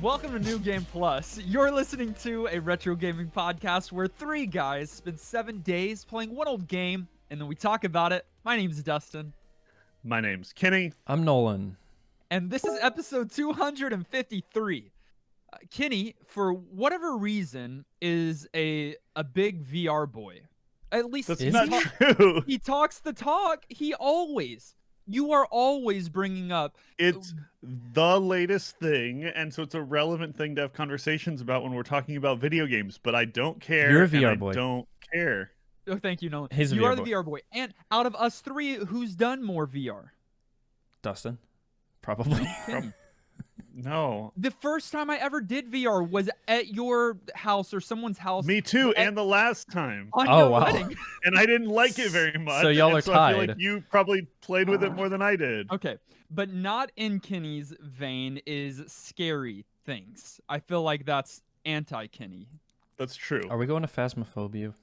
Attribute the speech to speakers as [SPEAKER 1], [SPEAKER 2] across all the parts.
[SPEAKER 1] Welcome to New Game Plus. You're listening to a retro gaming podcast where three guys spend 7 days playing one old game, and then we talk about it. My name's Dustin.
[SPEAKER 2] My name's Kenny.
[SPEAKER 3] I'm Nolan.
[SPEAKER 1] And this is episode 253. Kenny, for whatever reason, is a big VR boy. At least
[SPEAKER 2] That's not true.
[SPEAKER 1] He talks the talk. You are always bringing up.
[SPEAKER 2] It's the latest thing, and so it's a relevant thing to have conversations about when we're talking about video games, but I don't care.
[SPEAKER 3] You're a VR
[SPEAKER 2] I
[SPEAKER 3] boy.
[SPEAKER 2] Don't care.
[SPEAKER 1] Oh, thank you, Nolan.
[SPEAKER 3] He's a
[SPEAKER 1] you
[SPEAKER 3] VR
[SPEAKER 1] are the
[SPEAKER 3] boy.
[SPEAKER 1] VR boy. And out of us three, who's done more VR?
[SPEAKER 3] Dustin. Probably.
[SPEAKER 2] No.
[SPEAKER 1] The first time I ever did VR was at your house or someone's house.
[SPEAKER 2] Me too, and the last time.
[SPEAKER 1] On
[SPEAKER 3] Oh,
[SPEAKER 1] your
[SPEAKER 3] wow.
[SPEAKER 1] wedding.
[SPEAKER 2] And I didn't like it very much.
[SPEAKER 3] So y'all
[SPEAKER 2] and
[SPEAKER 3] are
[SPEAKER 2] so I feel
[SPEAKER 3] tied.
[SPEAKER 2] like you probably played with it more than I did.
[SPEAKER 1] Okay, but not in Kenny's vein is scary things. I feel like that's anti-Kenny.
[SPEAKER 2] That's true.
[SPEAKER 3] Are we going to Phasmophobia?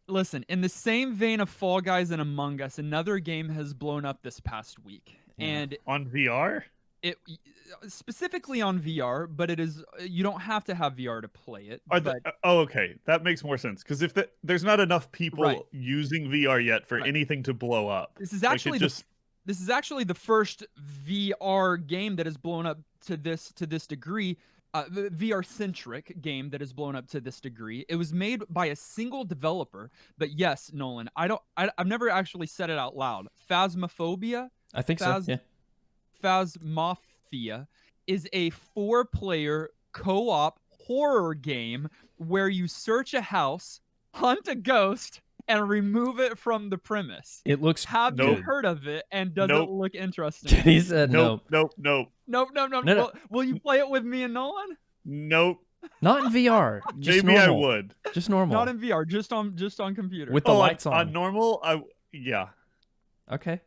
[SPEAKER 1] Listen, in the same vein of Fall Guys and Among Us, another game has blown up this past week.
[SPEAKER 3] Yeah.
[SPEAKER 1] And
[SPEAKER 2] On VR?
[SPEAKER 1] it specifically on VR, but it is you don't have to have VR to play it.
[SPEAKER 2] Okay. That makes more sense. Because if there's not enough people
[SPEAKER 1] Right.
[SPEAKER 2] using VR yet for
[SPEAKER 1] Right.
[SPEAKER 2] anything to blow up.
[SPEAKER 1] This is
[SPEAKER 2] Like,
[SPEAKER 1] actually this is actually the first VR game that has blown up to this degree. VR-centric game that has blown up to this degree. It was made by a single developer, but yes, Nolan, I've never actually said it out loud. Phasmophobia,
[SPEAKER 3] I think so. Yeah.
[SPEAKER 1] Phasmophobia is a 4-player co-op horror game where you search a house, hunt a ghost, and remove it from the premise.
[SPEAKER 3] It looks.
[SPEAKER 1] Have
[SPEAKER 2] Nope.
[SPEAKER 1] you heard of it? And does
[SPEAKER 2] Nope.
[SPEAKER 1] it look interesting?
[SPEAKER 3] He said no.
[SPEAKER 2] Nope.
[SPEAKER 1] Nope.
[SPEAKER 3] No.
[SPEAKER 1] Will you play it with me and Nolan?
[SPEAKER 2] Nope.
[SPEAKER 3] Not in VR. Just
[SPEAKER 2] Maybe I
[SPEAKER 3] normal.
[SPEAKER 2] would.
[SPEAKER 3] Just normal.
[SPEAKER 1] Not in VR, just on computer.
[SPEAKER 3] With the lights
[SPEAKER 2] on
[SPEAKER 3] on.
[SPEAKER 2] normal, yeah.
[SPEAKER 3] Okay.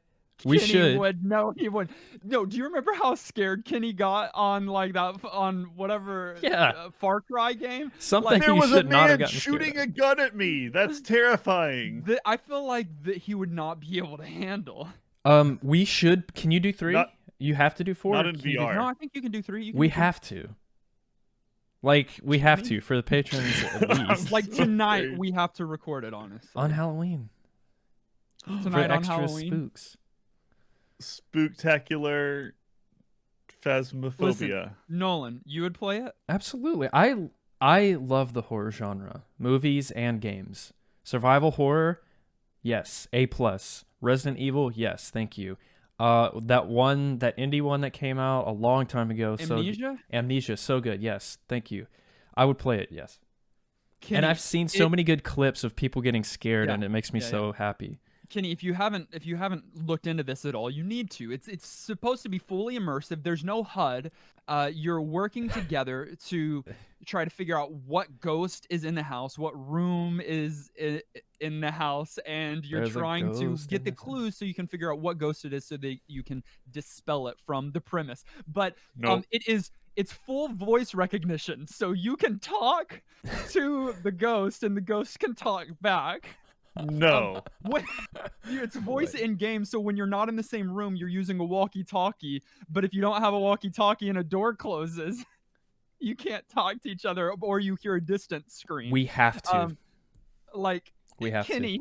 [SPEAKER 3] We
[SPEAKER 1] Kenny
[SPEAKER 3] should.
[SPEAKER 1] would. No, he would. No, do you remember how scared Kenny got on like that on whatever
[SPEAKER 3] Yeah.
[SPEAKER 1] Far Cry game?
[SPEAKER 3] Something
[SPEAKER 2] There
[SPEAKER 3] you
[SPEAKER 2] was a
[SPEAKER 3] should not have
[SPEAKER 2] man
[SPEAKER 3] gotten
[SPEAKER 2] shooting
[SPEAKER 3] scared
[SPEAKER 2] a gun at me. That's terrifying.
[SPEAKER 1] I feel like that he would not be able to handle.
[SPEAKER 3] of. We should. Can you do 3?
[SPEAKER 2] Not-
[SPEAKER 3] You have to do 4.
[SPEAKER 2] not in
[SPEAKER 3] Can you do-
[SPEAKER 2] VR.
[SPEAKER 1] No, I think you can do 3. You can
[SPEAKER 3] We
[SPEAKER 1] do
[SPEAKER 3] have to. Like we have to for the patrons at least.
[SPEAKER 1] like
[SPEAKER 2] so
[SPEAKER 1] tonight.
[SPEAKER 2] scared.
[SPEAKER 1] We have to record it, honestly.
[SPEAKER 3] On Halloween. For
[SPEAKER 1] Tonight on
[SPEAKER 3] extra
[SPEAKER 1] Halloween.
[SPEAKER 3] spooks.
[SPEAKER 2] Spooktacular phasmophobia.
[SPEAKER 1] Listen. Nolan, you would play it?
[SPEAKER 3] Absolutely. I love the horror genre, movies and games. Survival horror, yes, A+. Resident Evil, yes, thank you. That indie one that came out a long time ago. Amnesia, so good, yes, thank you. I would play it, yes.
[SPEAKER 1] Kenny,
[SPEAKER 3] And I've seen so many good clips of people getting scared,
[SPEAKER 1] Yeah,
[SPEAKER 3] and it makes me
[SPEAKER 1] yeah,
[SPEAKER 3] so happy.
[SPEAKER 1] Kenny, if you haven't looked into this at all, you need to. It's supposed to be fully immersive. There's no HUD. You're working together to try to figure out what ghost is in the house, what room is in the house, and you're
[SPEAKER 3] There's a
[SPEAKER 1] trying to
[SPEAKER 3] ghost
[SPEAKER 1] get
[SPEAKER 3] in
[SPEAKER 1] the
[SPEAKER 3] this house.
[SPEAKER 1] clues so you can figure out what ghost it is so that you can dispel it from the premise. But
[SPEAKER 2] Nope.
[SPEAKER 1] it's full voice recognition, so you can talk to the ghost and the ghost can talk back.
[SPEAKER 2] No.
[SPEAKER 1] It's voice in game, so when you're not in the same room, you're using a walkie-talkie. But if you don't have a walkie-talkie and a door closes, you can't talk to each other, or you hear a distant scream.
[SPEAKER 3] We have to. We have
[SPEAKER 1] Kenny,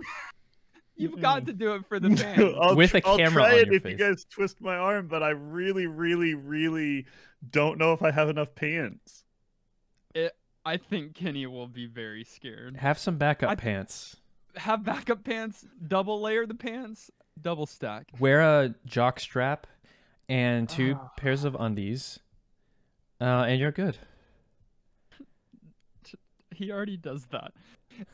[SPEAKER 1] you've got to do it for the fans.
[SPEAKER 3] With a
[SPEAKER 2] I'll
[SPEAKER 3] camera
[SPEAKER 2] try
[SPEAKER 3] on
[SPEAKER 2] it
[SPEAKER 3] your
[SPEAKER 2] if
[SPEAKER 3] face.
[SPEAKER 2] you guys twist my arm, but I really, really, really don't know if I have enough pants.
[SPEAKER 1] I think Kenny will be very scared.
[SPEAKER 3] to. Have some backup pants.
[SPEAKER 1] Have backup pants, double layer the pants, double stack.
[SPEAKER 3] Wear a jock strap and 2 pairs of undies, and you're good.
[SPEAKER 1] He already does that.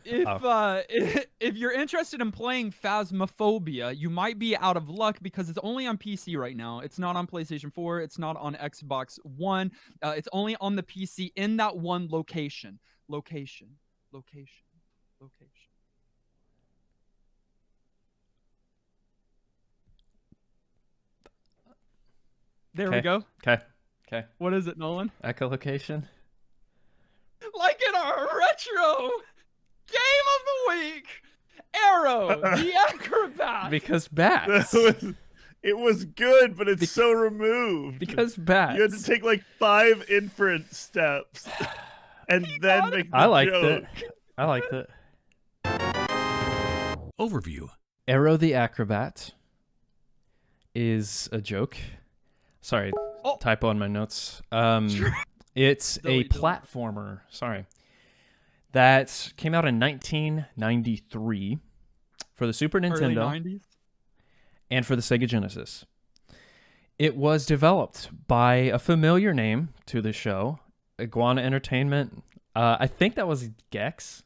[SPEAKER 1] If you're interested in playing Phasmophobia, you might be out of luck because it's only on PC right now. It's not on PlayStation 4. It's not on Xbox One. It's only on the PC in that one location. Location. There we
[SPEAKER 3] Okay.
[SPEAKER 1] go.
[SPEAKER 3] Okay.
[SPEAKER 1] What is it, Nolan?
[SPEAKER 3] Echolocation.
[SPEAKER 1] Like in our retro game of the week, Aero the Acro-Bat.
[SPEAKER 3] Because bats.
[SPEAKER 2] That was It was good, but it's so removed.
[SPEAKER 3] Because bats.
[SPEAKER 2] You had to take like 5 inference steps and then make the
[SPEAKER 3] I liked
[SPEAKER 2] joke.
[SPEAKER 3] it. I liked it.
[SPEAKER 4] Overview.
[SPEAKER 3] Aero the Acro-Bat is a joke. Sorry, typo on my notes. It's a platformer. Sorry. That came out in 1993 for the Super Nintendo.
[SPEAKER 1] Early 90s?
[SPEAKER 3] And for the Sega Genesis. It was developed by a familiar name to the show, Iguana Entertainment. I think that was Gex,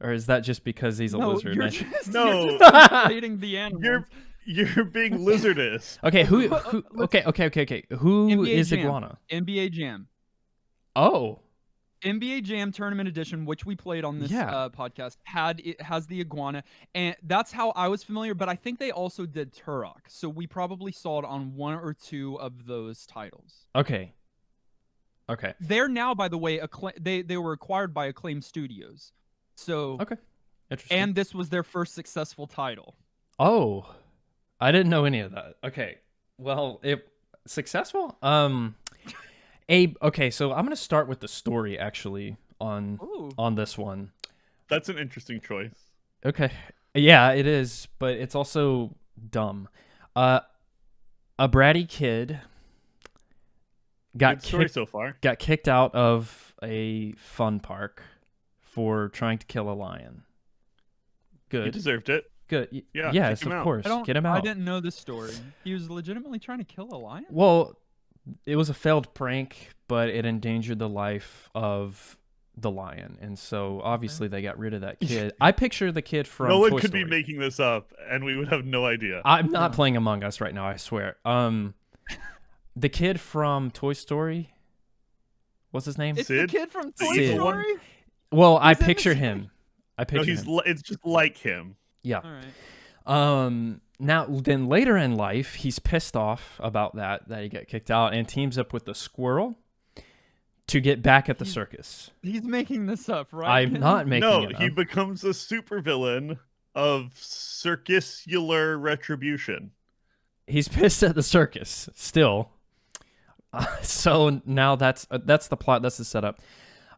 [SPEAKER 3] or is that just because he's a lizard?
[SPEAKER 1] You're
[SPEAKER 2] No.
[SPEAKER 1] just inflating the animals.
[SPEAKER 2] You're being lizardous.
[SPEAKER 3] Okay, okay. Who
[SPEAKER 1] NBA
[SPEAKER 3] is
[SPEAKER 1] Jam.
[SPEAKER 3] Iguana?
[SPEAKER 1] NBA Jam.
[SPEAKER 3] Oh,
[SPEAKER 1] NBA Jam Tournament Edition, which we played on this podcast, has the iguana, and that's how I was familiar. But I think they also did Turok, so we probably saw it on 1 or 2 of those titles.
[SPEAKER 3] okay.
[SPEAKER 1] They're now, by the way, they were acquired by Acclaim Studios, so
[SPEAKER 3] Okay, interesting.
[SPEAKER 1] and this was their first successful title.
[SPEAKER 3] Oh, I didn't know any of that. Okay, well, successful. Okay, so I'm gonna start with the story actually on this one.
[SPEAKER 2] That's an interesting choice.
[SPEAKER 3] Okay, yeah, it is, but it's also dumb. A bratty kid
[SPEAKER 2] Good story so far.
[SPEAKER 3] got kicked out of a fun park for trying to kill a lion. Good.
[SPEAKER 2] He deserved it.
[SPEAKER 3] Good.
[SPEAKER 2] Yeah,
[SPEAKER 3] Yes,
[SPEAKER 2] kick him
[SPEAKER 3] of
[SPEAKER 2] out.
[SPEAKER 3] course. Get him out.
[SPEAKER 1] I didn't know this story. He was legitimately trying to kill a lion?
[SPEAKER 3] Well, it was a failed prank, but it endangered the life of the lion, and so obviously they got rid of that kid. I picture the kid from
[SPEAKER 2] No one
[SPEAKER 3] Toy
[SPEAKER 2] could
[SPEAKER 3] Story.
[SPEAKER 2] be making this up, and we would have no idea.
[SPEAKER 3] I'm not playing Among Us right now, I swear. The kid from Toy Story, what's his name?
[SPEAKER 1] It's
[SPEAKER 2] Sid?
[SPEAKER 1] the kid from Toy
[SPEAKER 3] Sid.
[SPEAKER 1] Story?
[SPEAKER 3] Well, I
[SPEAKER 1] He's in the
[SPEAKER 3] picture
[SPEAKER 1] series.
[SPEAKER 3] him. I
[SPEAKER 2] No,
[SPEAKER 3] picture him.
[SPEAKER 2] it's just like him.
[SPEAKER 3] Yeah.
[SPEAKER 1] All right.
[SPEAKER 3] Now then later in life, he's pissed off about that he got kicked out and teams up with the squirrel to get back at the circus.
[SPEAKER 1] He's making this up, right?
[SPEAKER 3] I'm not making
[SPEAKER 2] No,
[SPEAKER 3] it
[SPEAKER 2] he
[SPEAKER 3] up.
[SPEAKER 2] becomes a supervillain of circusular retribution.
[SPEAKER 3] He's pissed at the circus still. So now that's the plot. That's the setup.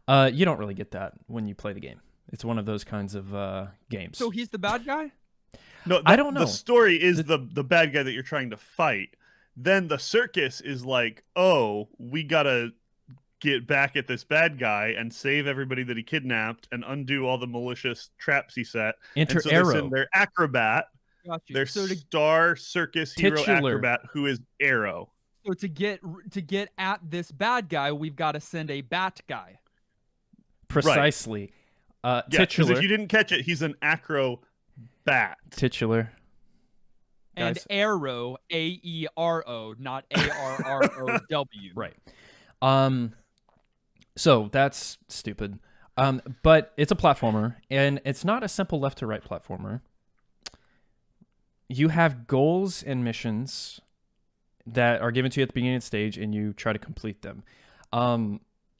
[SPEAKER 3] You don't really get that when you play the game. It's one of those kinds of games.
[SPEAKER 1] So he's the bad guy?
[SPEAKER 2] No,
[SPEAKER 3] I don't know.
[SPEAKER 2] The story is the bad guy that you're trying to fight. Then the circus is like, oh, we gotta get back at this bad guy and save everybody that he kidnapped and undo all the malicious traps he set.
[SPEAKER 3] Enter
[SPEAKER 2] and so they
[SPEAKER 3] Aero.
[SPEAKER 2] send their acrobat,
[SPEAKER 1] Got you.
[SPEAKER 2] their
[SPEAKER 1] So
[SPEAKER 2] star circus hero
[SPEAKER 3] Titular.
[SPEAKER 2] acrobat, who is Aero.
[SPEAKER 1] to get at this bad guy, we've got to send a bat guy.
[SPEAKER 3] Precisely.
[SPEAKER 2] Yeah, because
[SPEAKER 3] Titular.
[SPEAKER 2] if you didn't catch it, he's an acro-bat.
[SPEAKER 3] Titular.
[SPEAKER 1] And
[SPEAKER 3] Guys.
[SPEAKER 1] Aero, A-E-R-O, not A-R-R-O-W.
[SPEAKER 3] Right. So that's stupid. But it's a platformer, and it's not a simple left to right platformer. You have goals and missions that are given to you at the beginning of the stage, and you try to complete them.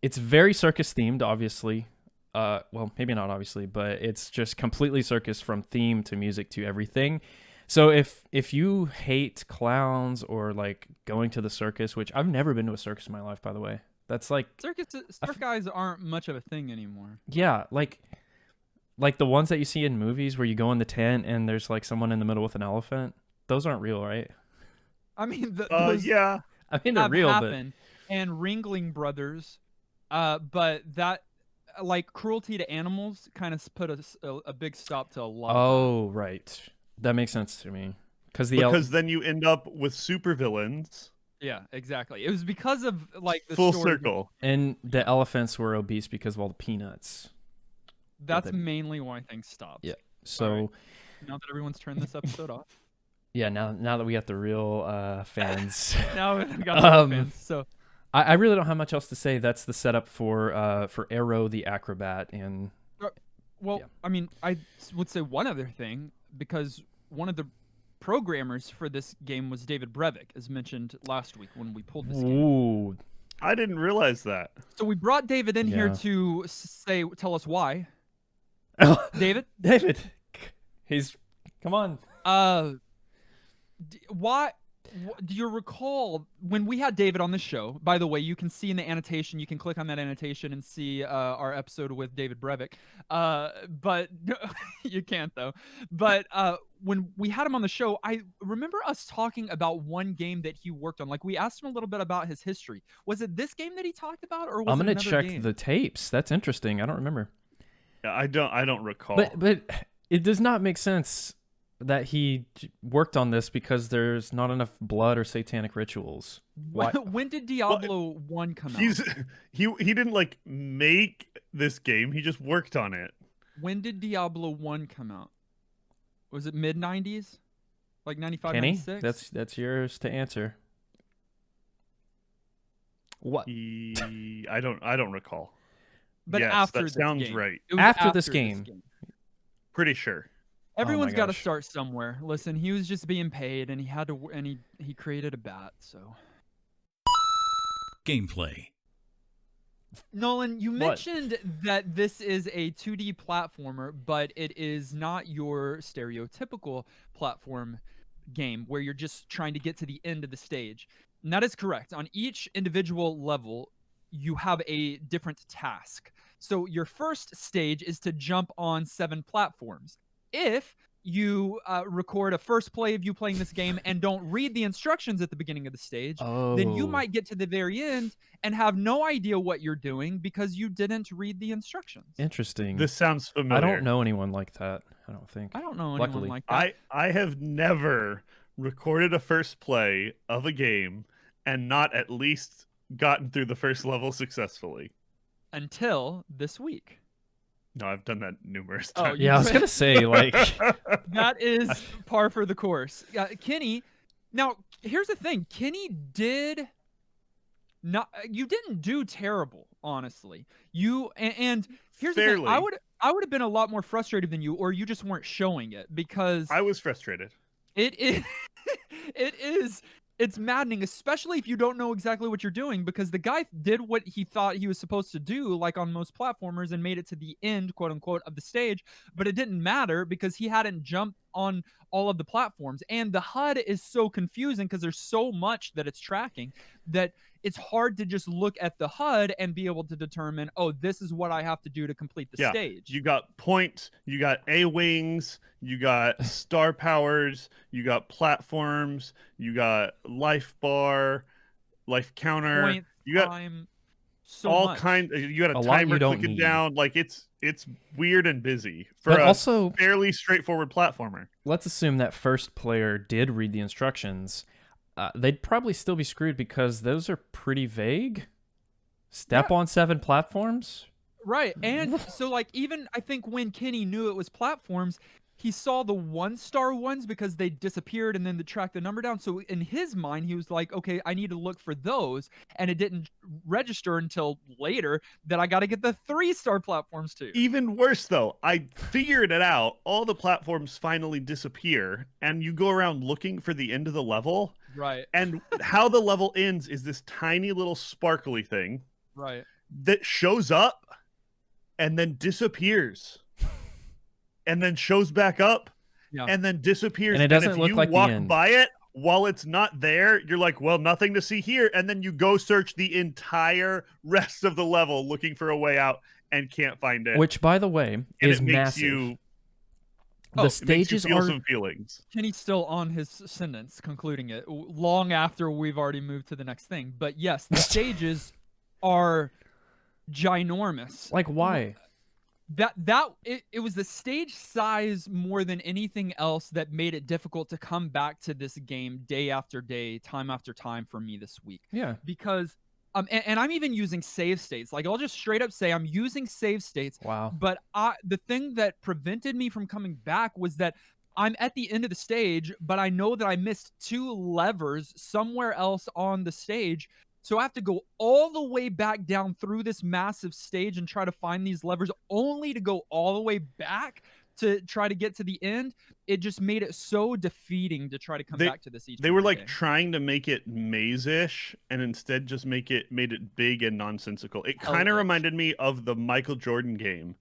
[SPEAKER 3] It's very circus themed, obviously. Well, maybe not obviously, but it's just completely circus from theme to music to everything. So if you hate clowns or like going to the circus, which I've never been to a circus in my life, by the way. That's like
[SPEAKER 1] Circus guys aren't much of a thing anymore.
[SPEAKER 3] yeah, like the ones that you see in movies where you go in the tent and there's like someone in the middle with an elephant. Those aren't real, right?
[SPEAKER 1] I mean, those
[SPEAKER 2] Yeah.
[SPEAKER 3] I mean, they're
[SPEAKER 1] have
[SPEAKER 3] real,
[SPEAKER 1] happened. And Ringling Brothers, but that like cruelty to animals kind of put a big stop to a lot.
[SPEAKER 3] but
[SPEAKER 1] of that.
[SPEAKER 3] right, that makes sense to me because
[SPEAKER 2] Then you end up with supervillains.
[SPEAKER 1] Yeah, exactly. It was because of like the
[SPEAKER 2] Full
[SPEAKER 1] story.
[SPEAKER 2] circle.
[SPEAKER 3] and the elephants were obese because of all the peanuts.
[SPEAKER 1] That's
[SPEAKER 3] they-
[SPEAKER 1] mainly why things stopped.
[SPEAKER 3] Yeah. So
[SPEAKER 1] Alright. Now that everyone's turned this episode off,
[SPEAKER 3] yeah, now that we got the real fans.
[SPEAKER 1] now we got the
[SPEAKER 3] Um,
[SPEAKER 1] fans. So
[SPEAKER 3] I really don't have much else to say. That's the setup for Aero the Acro-Bat, and
[SPEAKER 1] well,
[SPEAKER 3] yeah.
[SPEAKER 1] I mean, I would say one other thing because one of the programmers for this game was David Brevik, as mentioned last week when we pulled this game.
[SPEAKER 3] ooh,
[SPEAKER 2] I didn't realize that.
[SPEAKER 1] So we brought David in here
[SPEAKER 3] Yeah.
[SPEAKER 1] to tell us why. David,
[SPEAKER 3] David, come on.
[SPEAKER 1] why? Do you recall when we had David on the show? By the way, you can see in the annotation, you can click on that annotation and see our episode with David Brevik. But you can't though. But when we had him on the show, I remember us talking about one game that he worked on. Like we asked him a little bit about his history. Was it this game that he talked about, or was
[SPEAKER 3] I'm
[SPEAKER 1] it
[SPEAKER 3] gonna
[SPEAKER 1] another
[SPEAKER 3] check
[SPEAKER 1] game?
[SPEAKER 3] the tapes. That's interesting. I don't remember.
[SPEAKER 2] Yeah, I don't recall.
[SPEAKER 3] But it does not make sense that he worked on this because there's not enough blood or satanic rituals. Why?
[SPEAKER 1] When did Diablo 1 come out?
[SPEAKER 2] He didn't like make this game. He just worked on it.
[SPEAKER 1] When did Diablo 1 come out? Was it mid 90s? Like 95,
[SPEAKER 3] Kenny,
[SPEAKER 1] 96?
[SPEAKER 3] that's yours to answer. What?
[SPEAKER 2] I don't recall.
[SPEAKER 1] But
[SPEAKER 2] yes,
[SPEAKER 1] after
[SPEAKER 2] that
[SPEAKER 1] this
[SPEAKER 2] sounds
[SPEAKER 1] game.
[SPEAKER 2] right.
[SPEAKER 1] It was
[SPEAKER 3] After this game.
[SPEAKER 2] Pretty sure.
[SPEAKER 1] Everyone's got to
[SPEAKER 3] gosh.
[SPEAKER 1] start somewhere. Listen, he was just being paid, and he had to, and he created a bat. So,
[SPEAKER 4] Gameplay.
[SPEAKER 1] Nolan, you
[SPEAKER 3] What?
[SPEAKER 1] mentioned that this is a 2D platformer, but it is not your stereotypical platform game where you're just trying to get to the end of the stage. And that is correct. On each individual level, you have a different task. So your first stage is to jump on 7 platforms. If you record a first play of you playing this game and don't read the instructions at the beginning of the stage, then you
[SPEAKER 3] Oh.
[SPEAKER 1] might get to the very end and have no idea what you're doing because you didn't read the instructions.
[SPEAKER 3] Interesting.
[SPEAKER 2] This sounds familiar.
[SPEAKER 3] I don't know anyone like that. I don't think.
[SPEAKER 1] I don't know anyone
[SPEAKER 3] Luckily.
[SPEAKER 1] like that.
[SPEAKER 2] I have never recorded a first play of a game and not at least gotten through the first level successfully.
[SPEAKER 1] Until this week.
[SPEAKER 2] No, I've done that numerous
[SPEAKER 1] Oh,
[SPEAKER 2] times.
[SPEAKER 3] Yeah, I was gonna say like
[SPEAKER 1] That is par for the course. Kenny, now here's the thing. Kenny did not. You didn't do terrible, honestly. And here's the thing. I
[SPEAKER 2] Fairly.
[SPEAKER 1] would have been a lot more frustrated than you, or you just weren't showing it because
[SPEAKER 2] I was frustrated.
[SPEAKER 1] it is. It is. It's maddening, especially if you don't know exactly what you're doing, because the guy did what he thought he was supposed to do, like on most platformers, and made it to the end, quote unquote, of the stage. But it didn't matter because he hadn't jumped on all of the platforms. And the HUD is so confusing because there's so much that it's tracking that it's hard to just look at the HUD and be able to determine, oh, this is what I have to do to complete the stage.
[SPEAKER 2] You got points, you got A-wings, you got star powers, you got platforms, you got life bar, life counter,
[SPEAKER 1] Point,
[SPEAKER 2] you got
[SPEAKER 1] time, so
[SPEAKER 2] all
[SPEAKER 1] much.
[SPEAKER 2] kinds. You got
[SPEAKER 3] A
[SPEAKER 2] a
[SPEAKER 3] lot
[SPEAKER 2] timer
[SPEAKER 3] you don't
[SPEAKER 2] clicking
[SPEAKER 3] need.
[SPEAKER 2] down. Like it's weird and busy for
[SPEAKER 3] But
[SPEAKER 2] a
[SPEAKER 3] also
[SPEAKER 2] fairly straightforward platformer.
[SPEAKER 3] let's assume that first player did read the instructions. They'd probably still be screwed because those are pretty vague. Step on 7 platforms?
[SPEAKER 1] Right. And so like even I think when Kenny knew it was platforms, he saw the 1-star ones because they disappeared and then they tracked the number down. So in his mind, he was like, okay, I need to look for those. And it didn't register until later that I got to get the 3-star platforms too.
[SPEAKER 2] Even worse though, I figured it out. All the platforms finally disappear, and you go around looking for the end of the level.
[SPEAKER 1] Right.
[SPEAKER 2] And how the level ends is this tiny little sparkly thing
[SPEAKER 1] Right.
[SPEAKER 2] that shows up and then disappears. And then shows back up,
[SPEAKER 1] Yeah.
[SPEAKER 2] and then disappears.
[SPEAKER 3] And it doesn't
[SPEAKER 2] if
[SPEAKER 3] look
[SPEAKER 2] you
[SPEAKER 3] like the
[SPEAKER 2] walk
[SPEAKER 3] end.
[SPEAKER 2] by it while it's not there, you're like, well, nothing to see here. And then you go search the entire rest of the level looking for a way out and can't find it.
[SPEAKER 3] Which, by the way,
[SPEAKER 2] and
[SPEAKER 3] is
[SPEAKER 2] it makes
[SPEAKER 3] massive.
[SPEAKER 2] you,
[SPEAKER 3] The
[SPEAKER 2] it makes you
[SPEAKER 3] stages
[SPEAKER 2] feel
[SPEAKER 3] are
[SPEAKER 2] some feelings.
[SPEAKER 1] Kenny's still on his sentence, concluding it long after we've already moved to the next thing. But yes, the stages are ginormous.
[SPEAKER 3] like why?
[SPEAKER 1] It was the stage size more than anything else that made it difficult to come back to this game day after day, time after time for me this week.
[SPEAKER 3] Yeah.
[SPEAKER 1] Because and I'm even using save states. Like I'll just straight up say I'm using save states.
[SPEAKER 3] Wow.
[SPEAKER 1] But the thing that prevented me from coming back was that I'm at the end of the stage, but I know that I missed 2 levers somewhere else on the stage. So I have to go all the way back down through this massive stage and try to find these levers only to go all the way back to try to get to the end. It just made it so defeating to try to come back to this each
[SPEAKER 2] They were
[SPEAKER 1] and every
[SPEAKER 2] like
[SPEAKER 1] day.
[SPEAKER 2] trying to make it maze-ish and instead just made it big and nonsensical. It kind of
[SPEAKER 1] Hellish.
[SPEAKER 2] reminded me of the Michael Jordan game,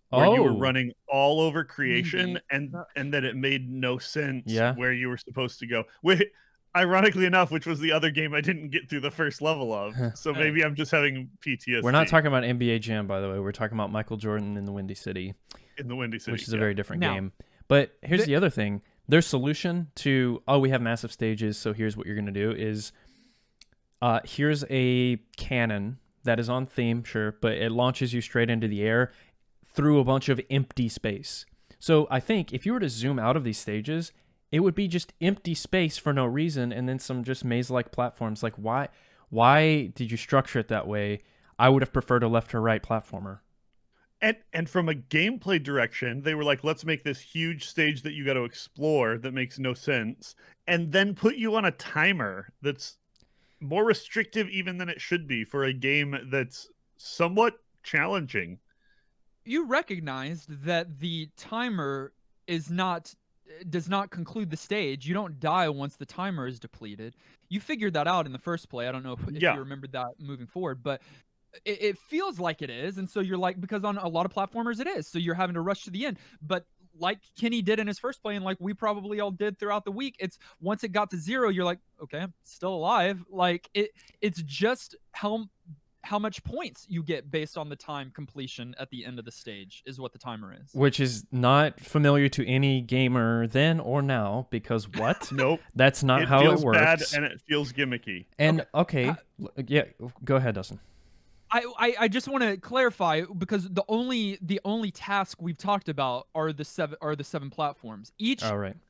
[SPEAKER 2] where you were
[SPEAKER 3] Oh.
[SPEAKER 2] running all over creation
[SPEAKER 1] Maybe.
[SPEAKER 2] and that it made no sense
[SPEAKER 3] Yeah.
[SPEAKER 2] where you were supposed to go. Wait, Ironically enough, which was the other game I didn't get through the first level of. So maybe I'm just having PTSD.
[SPEAKER 3] We're not talking about NBA Jam, by the way. We're talking about Michael Jordan in the Windy City.
[SPEAKER 2] In the Windy City.
[SPEAKER 3] Which is a very different
[SPEAKER 1] Now,
[SPEAKER 3] game. But here's the other thing. Their solution to, we have massive stages, so here's what you're going to do is, here's a cannon that is on theme, sure, but it launches you straight into the air through a bunch of empty space. So I think if you were to zoom out of these stages, it would be just empty space for no reason, and then some just maze-like platforms. Like, why did you structure it that way? I would have preferred a left or right platformer.
[SPEAKER 2] And from a gameplay direction, they were like, let's make this huge stage that you got to explore that makes no sense, and then put you on a timer that's more restrictive even than it should be for a game that's somewhat challenging.
[SPEAKER 1] You recognized that the timer does not conclude the stage. You don't die once the timer is depleted. You figured that out in the first play. I don't know if you remembered that moving forward, but it feels like it is. And so you're like, because on a lot of platformers it is. So you're having to rush to the end. But like Kenny did in his first play, and like we probably all did throughout the week, it's once it got to 0, you're like, okay, I'm still alive. Like it's just how much points you get based on the time completion at the end of the stage is what the timer is.
[SPEAKER 3] Which is not familiar to any gamer then or now, because what?
[SPEAKER 2] Nope.
[SPEAKER 3] That's not how it works.
[SPEAKER 2] It feels bad and it feels gimmicky.
[SPEAKER 3] And okay, yeah, go ahead, Dustin.
[SPEAKER 1] I just want to clarify, because the only task we've talked about are the seven platforms. Each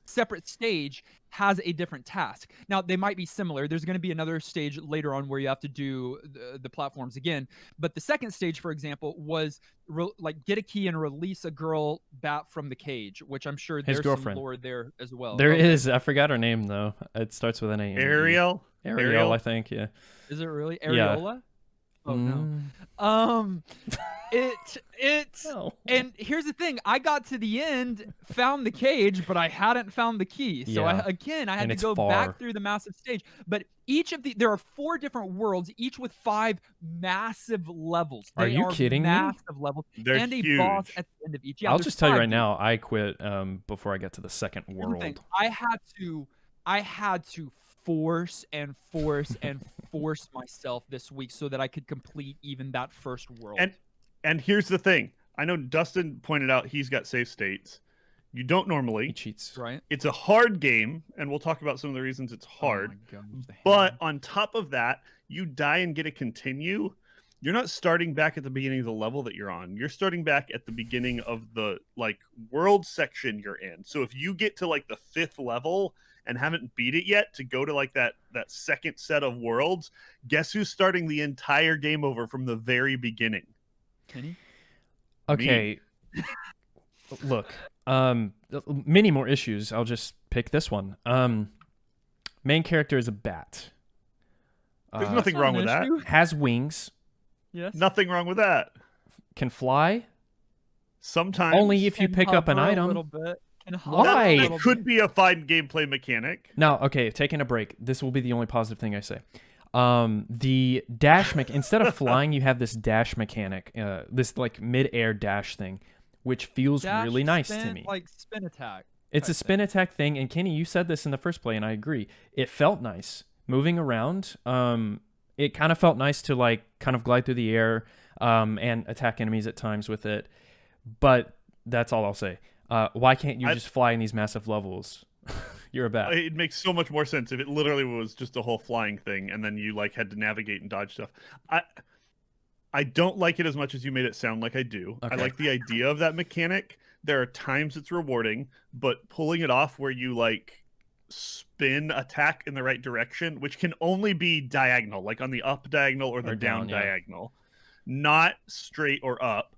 [SPEAKER 1] separate stage has a different task. Now they might be similar. There's going to be another stage later on where you have to do the platforms again. But the second stage, for example, was like get a key and release a girl bat from the cage, which I'm sure there's some lore there as well.
[SPEAKER 3] There is. I forgot her name though. It starts with an A.
[SPEAKER 2] Ariel,
[SPEAKER 3] I think. Yeah.
[SPEAKER 1] Is it really Areola? Yeah. Oh no. And here's the thing, I got to the end, found the cage, but I hadn't found the key. So I had to go back through the massive stage. But there are 4 different worlds, each with 5 massive levels.
[SPEAKER 3] Are you kidding me?
[SPEAKER 1] Massive levels.
[SPEAKER 2] They're
[SPEAKER 1] and
[SPEAKER 2] huge.
[SPEAKER 1] A boss at the end of each. Yeah,
[SPEAKER 3] I'll just tell you right now, I quit before I got to the second world.
[SPEAKER 1] I had to force myself this week so that I could complete even that first world.
[SPEAKER 2] And here's the thing. I know Dustin pointed out he's got save states. You don't normally.
[SPEAKER 3] He cheats.
[SPEAKER 1] Right.
[SPEAKER 2] It's a hard game, and we'll talk about some of the reasons it's hard. Oh my God, but on top of that, you die and get to continue. You're not starting back at the beginning of the level that you're on. You're starting back at the beginning of the world section you're in. So if you get to the 5th level and haven't beat it yet to go to that second set of worlds, guess who's starting the entire game over from the very beginning?
[SPEAKER 1] Kenny?
[SPEAKER 3] Okay. Look, many more issues. I'll just pick this one. Main character is a bat.
[SPEAKER 2] There's nothing wrong with that.
[SPEAKER 3] Has wings.
[SPEAKER 1] Yes.
[SPEAKER 2] Nothing wrong with that.
[SPEAKER 3] Can fly.
[SPEAKER 2] Sometimes.
[SPEAKER 3] Only if you pick up an item.
[SPEAKER 1] A little bit.
[SPEAKER 3] Why?
[SPEAKER 2] It could be a fine gameplay mechanic.
[SPEAKER 3] Now, okay, taking a break. This will be the only positive thing I say. The dash instead of flying, you have this dash mechanic, this mid-air dash thing, which feels really nice to me.
[SPEAKER 1] Like spin attack.
[SPEAKER 3] It's a spin attack thing, and Kenny, you said this in the first play, and I agree. It felt nice moving around. It kind of felt nice to kind of glide through the air, and attack enemies at times with it. But that's all I'll say. Why can't you just fly in these massive levels? You're a bat.
[SPEAKER 2] It makes so much more sense if it literally was just a whole flying thing, and then you had to navigate and dodge stuff. I don't like it as much as you made it sound like I do. Okay. I like the idea of that mechanic. There are times it's rewarding, but pulling it off where you spin attack in the right direction, which can only be diagonal, on the up diagonal or the down diagonal, not straight or up.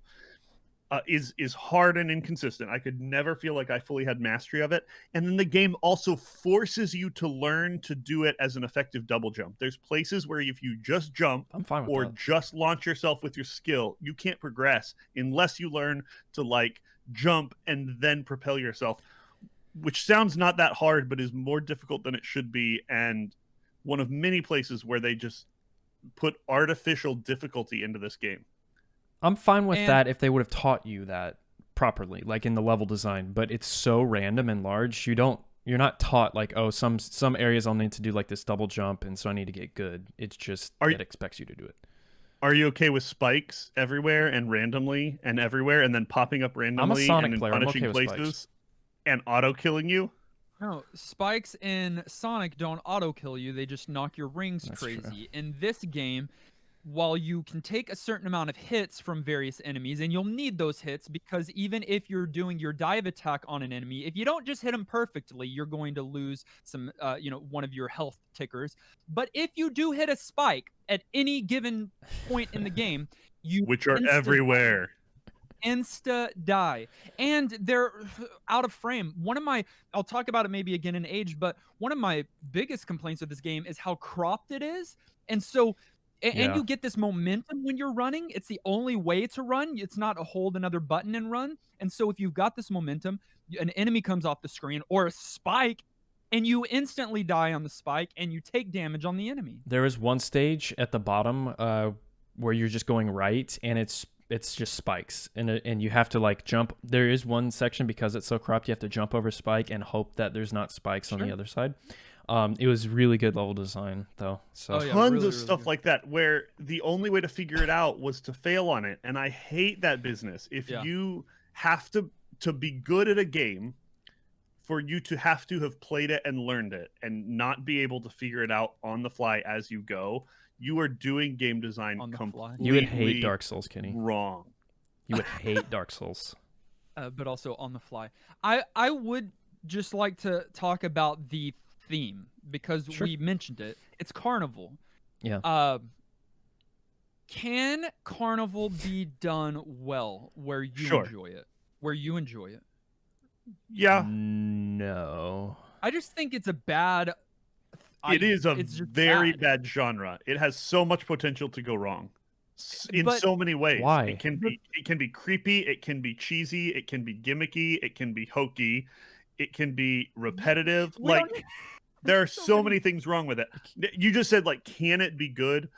[SPEAKER 2] Is hard and inconsistent. I could never feel like I fully had mastery of it. And then the game also forces you to learn to do it as an effective double jump. There's places where if you just jump or just launch yourself with your skill, you can't progress unless you learn to jump and then propel yourself, which sounds not that hard, but is more difficult than it should be. And one of many places where they just put artificial difficulty into this game.
[SPEAKER 3] I'm fine with that if they would have taught you that properly, in the level design, but it's so random and large, you don't you're not taught like, oh, some areas I'll need to do like this double jump, and so I need to get good. It's just it expects you to do it.
[SPEAKER 2] Are you okay with spikes everywhere and randomly and everywhere, and then popping up randomly
[SPEAKER 3] Sonic
[SPEAKER 2] and in
[SPEAKER 3] player. I'm
[SPEAKER 2] punishing
[SPEAKER 3] okay with
[SPEAKER 2] places
[SPEAKER 3] spikes.
[SPEAKER 2] and auto killing you?
[SPEAKER 1] No, spikes in Sonic don't auto kill you. They just knock your rings
[SPEAKER 3] That's
[SPEAKER 1] crazy.
[SPEAKER 3] true.
[SPEAKER 1] In this game, while you can take a certain amount of hits from various enemies, and you'll need those hits because even if you're doing your dive attack on an enemy, if you don't just hit them perfectly, you're going to lose some, one of your health tickers. But if you do hit a spike at any given point in the game, you
[SPEAKER 2] Which are everywhere.
[SPEAKER 1] Insta die, and they're out of frame. I'll talk about it maybe again in age, but one of my biggest complaints with this game is how cropped it is. And so and you get this momentum when you're running. It's the only way to run. It's not a hold another button and run. And so if you've got this momentum, an enemy comes off the screen or a spike, and you instantly die on the spike and you take damage on the enemy.
[SPEAKER 3] There is one stage at the bottom where you're just going right, and it's just spikes, and you have to like jump. There is one section because it's so cropped, you have to jump over spike and hope that there's not spikes on the other side. It was really good level design though. So
[SPEAKER 2] Tons of stuff like that where the only way to figure it out was to fail on it, and I hate that business. If you have to be good at a game, for you to have played it and learned it and not be able to figure it out on the fly as you go, you are doing game design completely
[SPEAKER 3] You would hate Dark Souls, Kenny.
[SPEAKER 2] Wrong.
[SPEAKER 3] You would hate Dark Souls.
[SPEAKER 1] But also on the fly. I would just like to talk about the theme because we mentioned it. It's Carnival.
[SPEAKER 3] Yeah.
[SPEAKER 1] Can Carnival be done well where you enjoy it? Where you enjoy it?
[SPEAKER 2] Yeah.
[SPEAKER 3] No.
[SPEAKER 1] I just think it's a bad.
[SPEAKER 2] It is a very bad genre. It has so much potential to go wrong in so many ways.
[SPEAKER 3] Why?
[SPEAKER 2] It can be creepy. It can be cheesy. It can be gimmicky. It can be hokey. It can be repetitive. There are so many things wrong with it. You just said, can it be good?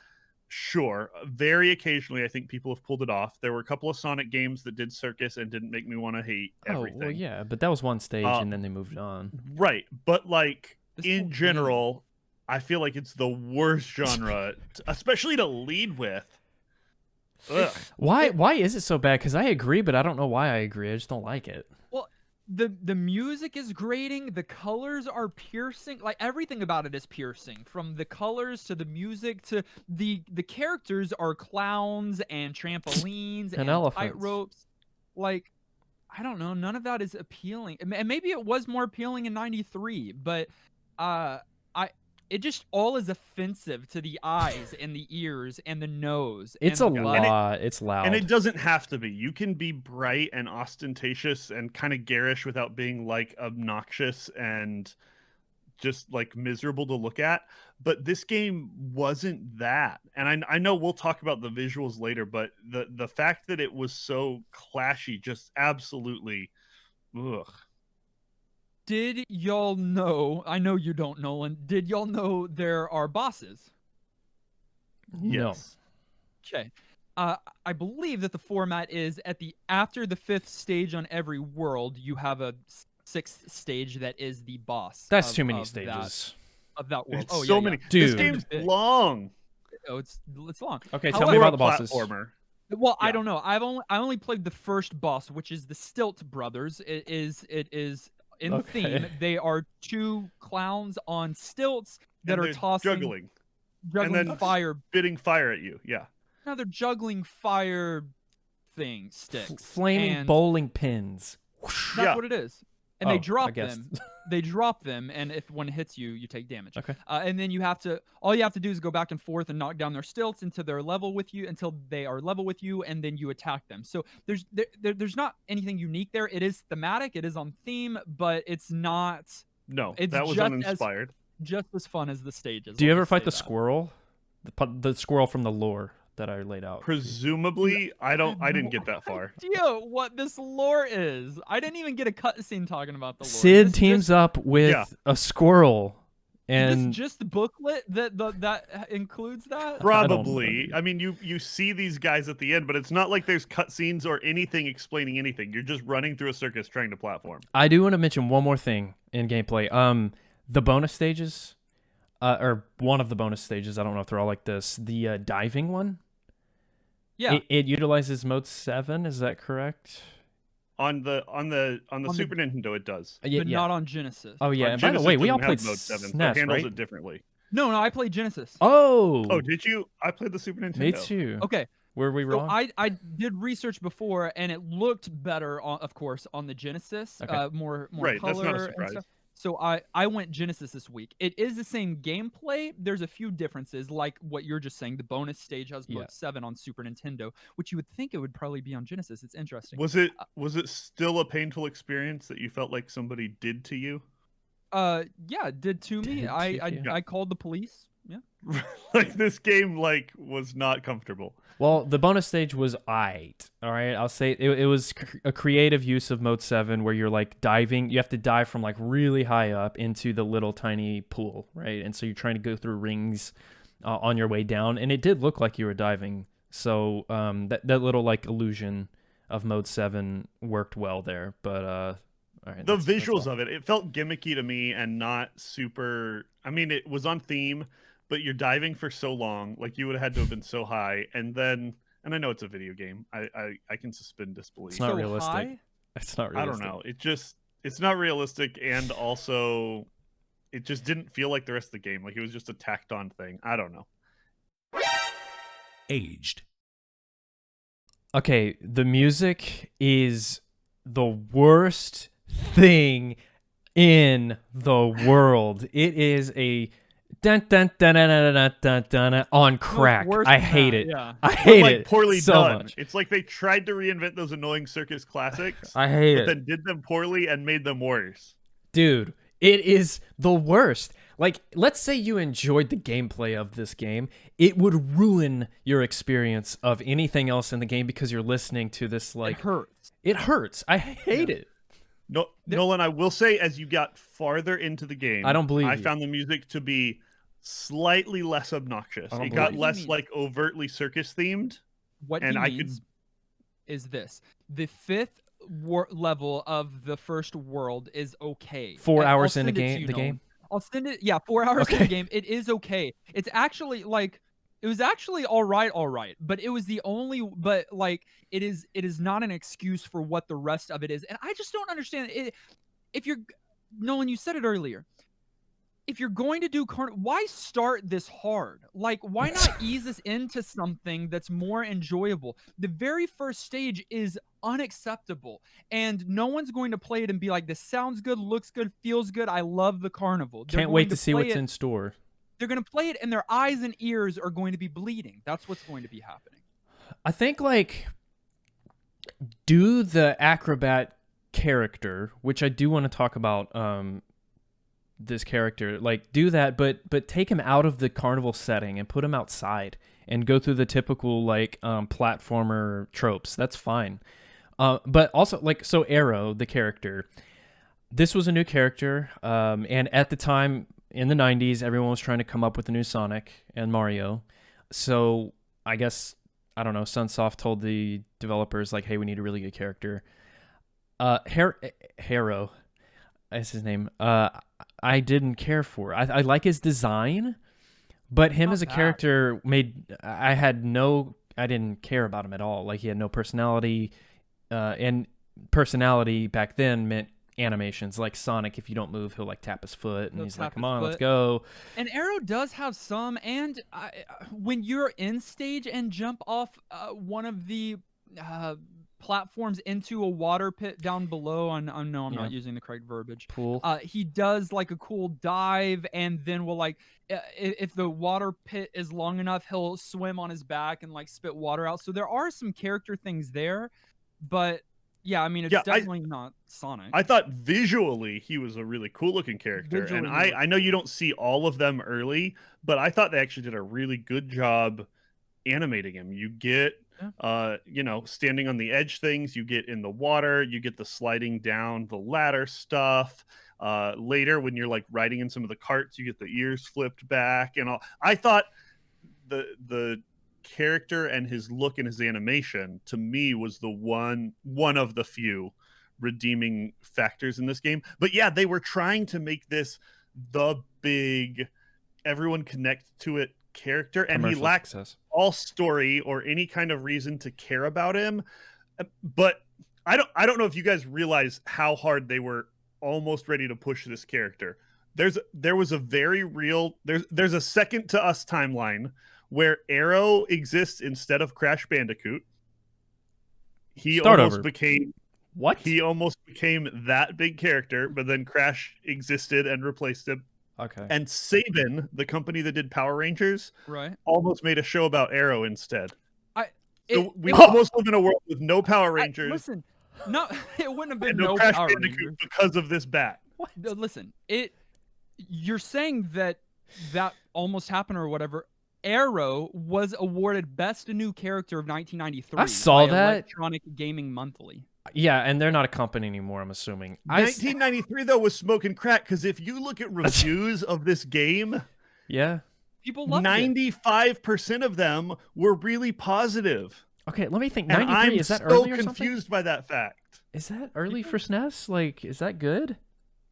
[SPEAKER 2] Sure. Very occasionally, I think people have pulled it off. There were a couple of Sonic games that did circus and didn't make me want to hate everything.
[SPEAKER 3] Oh, well, yeah, but that was one stage and then they moved on.
[SPEAKER 2] Right. But in general, I feel like it's the worst genre, especially to lead with. Ugh.
[SPEAKER 3] Why is it so bad? Because I agree, but I don't know why I agree. I just don't like it.
[SPEAKER 1] Well, the music is grating. The colors are piercing. Everything about it is piercing. From the colors to the music to the characters are clowns and trampolines and tight ropes. I don't know. None of that is appealing. And maybe it was more appealing in '93, but it just all is offensive to the eyes and the ears and the nose.
[SPEAKER 3] It's a lot. It's loud.
[SPEAKER 2] And it doesn't have to be. You can be bright and ostentatious and kind of garish without being obnoxious and just miserable to look at. But this game wasn't that. And I know we'll talk about the visuals later, but the fact that it was so clashy just absolutely ugh.
[SPEAKER 1] Did y'all know, I know you don't, Nolan, did y'all know there are bosses?
[SPEAKER 2] Yes.
[SPEAKER 1] Okay. I believe that the format is after the 5th stage on every world, you have a 6th stage that is the boss.
[SPEAKER 3] That's too many stages.
[SPEAKER 1] Of that world.
[SPEAKER 2] It's so many.
[SPEAKER 3] Dude.
[SPEAKER 2] This game's long.
[SPEAKER 1] Oh, it's long.
[SPEAKER 3] Okay, tell me about the bosses.
[SPEAKER 1] Well, I don't know. I only played the first boss, which is the Stilt Brothers. It is in the theme. They are 2 clowns on stilts that are tossing
[SPEAKER 2] juggling
[SPEAKER 1] and then
[SPEAKER 2] fire, spitting fire at you. Yeah.
[SPEAKER 1] Now they're juggling fire sticks,
[SPEAKER 3] flaming bowling pins.
[SPEAKER 1] That's what it is. And they drop them. They drop them, and if one hits you, you take damage.
[SPEAKER 3] Okay.
[SPEAKER 1] And then all you have to do is go back and forth and knock down their stilts until they are level with you, and then you attack them. So there's not anything unique there. It is thematic, it is on theme, but it's not.
[SPEAKER 2] No, that was uninspired.
[SPEAKER 1] Just as fun as the stages.
[SPEAKER 3] Do you ever fight the squirrel? The squirrel from the lore that I laid out.
[SPEAKER 2] Presumably, I didn't get that far.
[SPEAKER 1] Idea what this lore is. I didn't even get a cutscene talking about the lore.
[SPEAKER 3] Sid teams up with a squirrel, and
[SPEAKER 1] is this just the booklet that includes that?
[SPEAKER 2] Probably. I mean, you see these guys at the end, but it's not like there's cutscenes or anything explaining anything. You're just running through a circus trying to platform.
[SPEAKER 3] I do want to mention one more thing, in gameplay. The bonus stages, or one of the bonus stages. I don't know if they're all like this. The diving one.
[SPEAKER 1] Yeah.
[SPEAKER 3] It utilizes mode 7. Is that correct?
[SPEAKER 2] On the
[SPEAKER 1] the-
[SPEAKER 2] Super Nintendo, it does.
[SPEAKER 1] But not on Genesis.
[SPEAKER 3] Oh yeah.
[SPEAKER 2] On
[SPEAKER 3] And by the
[SPEAKER 2] Genesis
[SPEAKER 3] way, we all
[SPEAKER 2] doesn't have
[SPEAKER 3] played
[SPEAKER 2] mode 7, so
[SPEAKER 3] SNES,
[SPEAKER 2] it handles
[SPEAKER 3] right?
[SPEAKER 2] it differently.
[SPEAKER 1] No, I played Genesis.
[SPEAKER 3] Oh,
[SPEAKER 2] Did you? I played the Super Nintendo.
[SPEAKER 3] me too.
[SPEAKER 1] Okay.
[SPEAKER 3] Were we
[SPEAKER 1] So
[SPEAKER 3] wrong?
[SPEAKER 1] I did research before, and it looked better, of course, on the Genesis.
[SPEAKER 3] Okay.
[SPEAKER 1] More
[SPEAKER 2] Right,
[SPEAKER 1] color
[SPEAKER 2] that's not a
[SPEAKER 1] and
[SPEAKER 2] surprise.
[SPEAKER 1] stuff. So I went Genesis this week. It is the same gameplay. There's a few differences, like what you're just saying. The bonus stage has mode 7 on Super Nintendo, which you would think it would probably be on Genesis. It's interesting.
[SPEAKER 2] Was it still a painful experience that you felt like somebody did to you?
[SPEAKER 1] Yeah, it did to me.
[SPEAKER 3] Did to you?
[SPEAKER 1] I called the police. Yeah.
[SPEAKER 2] Like this game was not comfortable.
[SPEAKER 3] Well, the bonus stage was aight. All right, I'll say it was a creative use of mode 7 where you're like diving. You have to dive from like really high up into the little tiny pool, right? And so you're trying to go through rings on your way down, and it did look like you were diving. So that little like illusion of mode 7 worked well there. But all right,
[SPEAKER 2] The visuals of it felt gimmicky to me and not super. I mean, it was on theme, but you're diving for so long, like you would have had to have been so high, and I know it's a video game. I can suspend disbelief.
[SPEAKER 3] It's not
[SPEAKER 1] So
[SPEAKER 3] realistic.
[SPEAKER 1] high?
[SPEAKER 3] It's not
[SPEAKER 2] I
[SPEAKER 3] realistic.
[SPEAKER 2] don't know. It's not realistic, and also it just didn't feel like the rest of the game. Like it was just a tacked on thing. I don't know.
[SPEAKER 4] Aged.
[SPEAKER 3] Okay, the music is the worst thing in the world. It is a dun dun dun dun dun dun dun dun, dun on crack.
[SPEAKER 1] worse
[SPEAKER 3] I
[SPEAKER 1] than
[SPEAKER 3] hate
[SPEAKER 1] that,
[SPEAKER 3] it.
[SPEAKER 1] yeah.
[SPEAKER 3] I
[SPEAKER 2] But,
[SPEAKER 3] hate
[SPEAKER 2] like
[SPEAKER 3] it
[SPEAKER 2] poorly
[SPEAKER 3] so
[SPEAKER 2] done.
[SPEAKER 3] much.
[SPEAKER 2] It's like they tried to reinvent those annoying circus classics,
[SPEAKER 3] I hate
[SPEAKER 2] but
[SPEAKER 3] it.
[SPEAKER 2] then did them poorly and made them worse.
[SPEAKER 3] Dude, it is the worst. Like, let's say you enjoyed the gameplay of this game. It would ruin your experience of anything else in the game because you're listening to this, like...
[SPEAKER 1] It hurts.
[SPEAKER 3] It hurts. I hate it.
[SPEAKER 2] No, Nolan, I will say, as you got farther into the game,
[SPEAKER 3] I don't believe
[SPEAKER 2] I
[SPEAKER 3] you.
[SPEAKER 2] found the music to be slightly less obnoxious.
[SPEAKER 3] I don't
[SPEAKER 2] It
[SPEAKER 3] believe
[SPEAKER 2] got
[SPEAKER 3] you.
[SPEAKER 2] less
[SPEAKER 1] mean?
[SPEAKER 2] like overtly circus themed.
[SPEAKER 1] What
[SPEAKER 2] And
[SPEAKER 1] he
[SPEAKER 2] I
[SPEAKER 1] means is this: the fifth level of the first world is okay.
[SPEAKER 3] 4
[SPEAKER 1] And I'll
[SPEAKER 3] hours in the
[SPEAKER 1] send it to
[SPEAKER 3] game.
[SPEAKER 1] you,
[SPEAKER 3] The
[SPEAKER 1] Nolan.
[SPEAKER 3] game.
[SPEAKER 1] I'll send it. Yeah, 4 hours in
[SPEAKER 3] Okay.
[SPEAKER 1] the game. It is okay. It's actually like it was actually all right, but it was the only. But like it is not an excuse for what the rest of it is, and I just don't understand it. If you're Nolan, you said it earlier. If you're going to do why start this hard? Like, why not ease this into something that's more enjoyable? The very first stage is unacceptable, and no one's going to play it and be like, "This sounds good, looks good, feels good. I love the carnival." They're
[SPEAKER 3] Can't wait
[SPEAKER 1] going
[SPEAKER 3] to see
[SPEAKER 1] play
[SPEAKER 3] what's
[SPEAKER 1] it-
[SPEAKER 3] in store.
[SPEAKER 1] They're going to play it, and their eyes and ears are going to be bleeding. That's what's going to be happening.
[SPEAKER 3] I think, like, do the acrobat character, which I do want to talk about this character, like, do that, but take him out of the carnival setting and put him outside and go through the typical, like, platformer tropes. That's fine. But also, like, so Aero, the character, this was a new character, and at the time, in the 90s, everyone was trying to come up with a new Sonic and Mario. So I guess, I don't know, Sunsoft told the developers, like, hey, we need a really good character. Hero is his name. I didn't care for. I like his design, but him
[SPEAKER 1] Not
[SPEAKER 3] as a
[SPEAKER 1] bad.
[SPEAKER 3] character I didn't care about him at all. Like, he had no personality, and personality back then meant animations. Like Sonic, if you don't move, he'll like tap his foot, and
[SPEAKER 1] He'll
[SPEAKER 3] he's like,
[SPEAKER 1] tap
[SPEAKER 3] "Come
[SPEAKER 1] his
[SPEAKER 3] on, let's
[SPEAKER 1] foot.
[SPEAKER 3] go."
[SPEAKER 1] And Arrow does have some, and when you're in stage and jump off one of the platforms into a water pit down below, I'm
[SPEAKER 3] Yeah.
[SPEAKER 1] not using the correct verbiage.
[SPEAKER 3] Pool.
[SPEAKER 1] He does like a cool dive, and then will like if the water pit is long enough, he'll swim on his back and like spit water out. So there are some character things there, but yeah, I mean, it's definitely not Sonic.
[SPEAKER 2] I thought visually he was a really cool looking character.
[SPEAKER 1] Visually,
[SPEAKER 2] And
[SPEAKER 1] he looks
[SPEAKER 2] I know you don't see all of them early, but I thought they actually did a really good job animating him. You get standing on the edge things, you get in the water, you get the sliding down the ladder stuff. Later when you're like riding in some of the carts, you get the ears flipped back and all. I thought the character and his look and his animation to me was the one of the few redeeming factors in this game. But yeah, they were trying to make this the big, everyone connect to it character, and he
[SPEAKER 3] Commercial
[SPEAKER 2] lacks
[SPEAKER 3] success.
[SPEAKER 2] all story or any kind of reason to care about him. But I don't know if you guys realize how hard they were almost ready to push this character. There was a very real there's a Second to Us timeline where Aero exists instead of Crash Bandicoot. He
[SPEAKER 3] Start
[SPEAKER 2] almost
[SPEAKER 3] over.
[SPEAKER 2] became
[SPEAKER 3] What?
[SPEAKER 2] He almost became that big character, but then Crash existed and replaced him.
[SPEAKER 3] Okay.
[SPEAKER 2] And Saban, the company that did Power Rangers,
[SPEAKER 1] Right.
[SPEAKER 2] almost made a show about Aero instead. So we
[SPEAKER 1] it-
[SPEAKER 2] almost live in a world with no Power Rangers
[SPEAKER 1] listen, no, it wouldn't have been
[SPEAKER 2] and no
[SPEAKER 1] no
[SPEAKER 2] Crash
[SPEAKER 1] Power
[SPEAKER 2] Bandicoot
[SPEAKER 1] Rangers.
[SPEAKER 2] because of this bat.
[SPEAKER 1] No, listen, you're saying that almost happened or whatever. Aero was awarded Best New Character of 1993.
[SPEAKER 3] I saw
[SPEAKER 1] by
[SPEAKER 3] that.
[SPEAKER 1] Electronic Gaming Monthly.
[SPEAKER 3] Yeah, and they're not a company anymore, I'm assuming.
[SPEAKER 2] 1993 though was smoking crack, because if you look at reviews of this game,
[SPEAKER 3] Yeah.
[SPEAKER 1] People loved it.
[SPEAKER 2] 95% of them were really positive.
[SPEAKER 3] Okay, let me think.
[SPEAKER 2] And
[SPEAKER 3] 93,
[SPEAKER 2] I'm
[SPEAKER 3] is that
[SPEAKER 2] so
[SPEAKER 3] early or something?
[SPEAKER 2] confused by that fact.
[SPEAKER 3] Is that early for SNES? Like, is that good?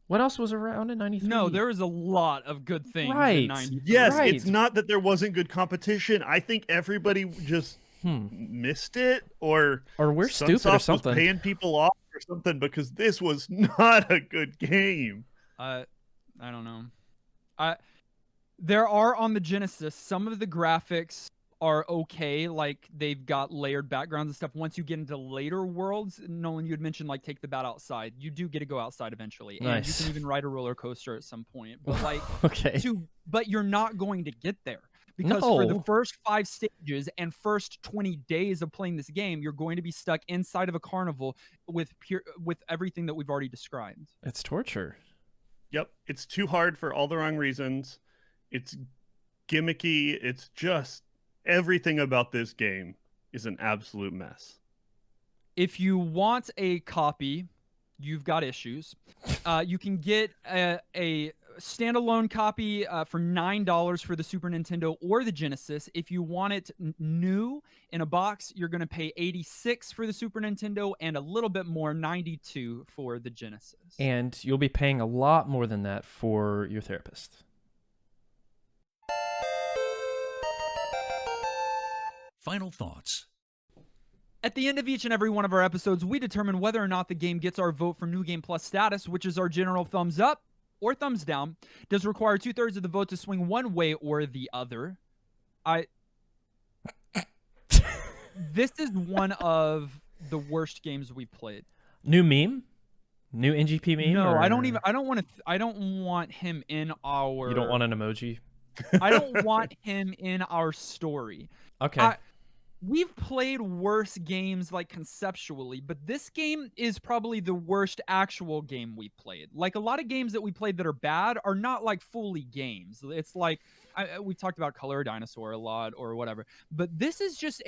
[SPEAKER 3] What else was around in 93?
[SPEAKER 1] No, there was a lot of good things
[SPEAKER 3] Right.
[SPEAKER 1] in 93.
[SPEAKER 2] Yes,
[SPEAKER 3] Right.
[SPEAKER 2] it's not that there wasn't good competition. I think everybody just missed it, or
[SPEAKER 3] we're stupid or
[SPEAKER 2] Sunsoft was
[SPEAKER 3] something.
[SPEAKER 2] paying people off or something, because this was not a good game.
[SPEAKER 1] I don't know. There are on the Genesis, some of the graphics are okay, like they've got layered backgrounds and stuff. Once you get into later worlds, Nolan, you had mentioned like take the bat outside. You do get to go outside eventually, and
[SPEAKER 3] Nice.
[SPEAKER 1] you can even ride a roller coaster at some point. But like,
[SPEAKER 3] Okay.
[SPEAKER 1] but you're not going to get there. Because for the
[SPEAKER 3] No.
[SPEAKER 1] first 5 stages and first 20 days of playing this game, you're going to be stuck inside of a carnival with everything that we've already described.
[SPEAKER 3] It's torture.
[SPEAKER 2] Yep, it's too hard for all the wrong reasons. It's gimmicky. It's just everything about this game is an absolute mess.
[SPEAKER 1] If you want a copy, you've got issues. You can get a standalone copy for $9 for the Super Nintendo or the Genesis. If you want it new in a box, you're going to pay $86 for the Super Nintendo and a little bit more, $92 for the Genesis.
[SPEAKER 3] And you'll be paying a lot more than that for your therapist.
[SPEAKER 4] Final thoughts.
[SPEAKER 1] At the end of each and every one of our episodes, we determine whether or not the game gets our vote for New Game Plus status, which is our general thumbs up or thumbs down. Does require 2/3 of the vote to swing one way or the other. This is one of the worst games we've played.
[SPEAKER 3] New meme? New NGP meme?
[SPEAKER 1] No,
[SPEAKER 3] or...
[SPEAKER 1] I don't want him in our.
[SPEAKER 3] You don't want an emoji?
[SPEAKER 1] I don't want him in our story.
[SPEAKER 3] Okay.
[SPEAKER 1] We've played worse games, like, conceptually, but this game is probably the worst actual game we've played. Like, a lot of games that we played that are bad are not, like, fully games. It's like, we talked about Color Dinosaur a lot or whatever, but this is just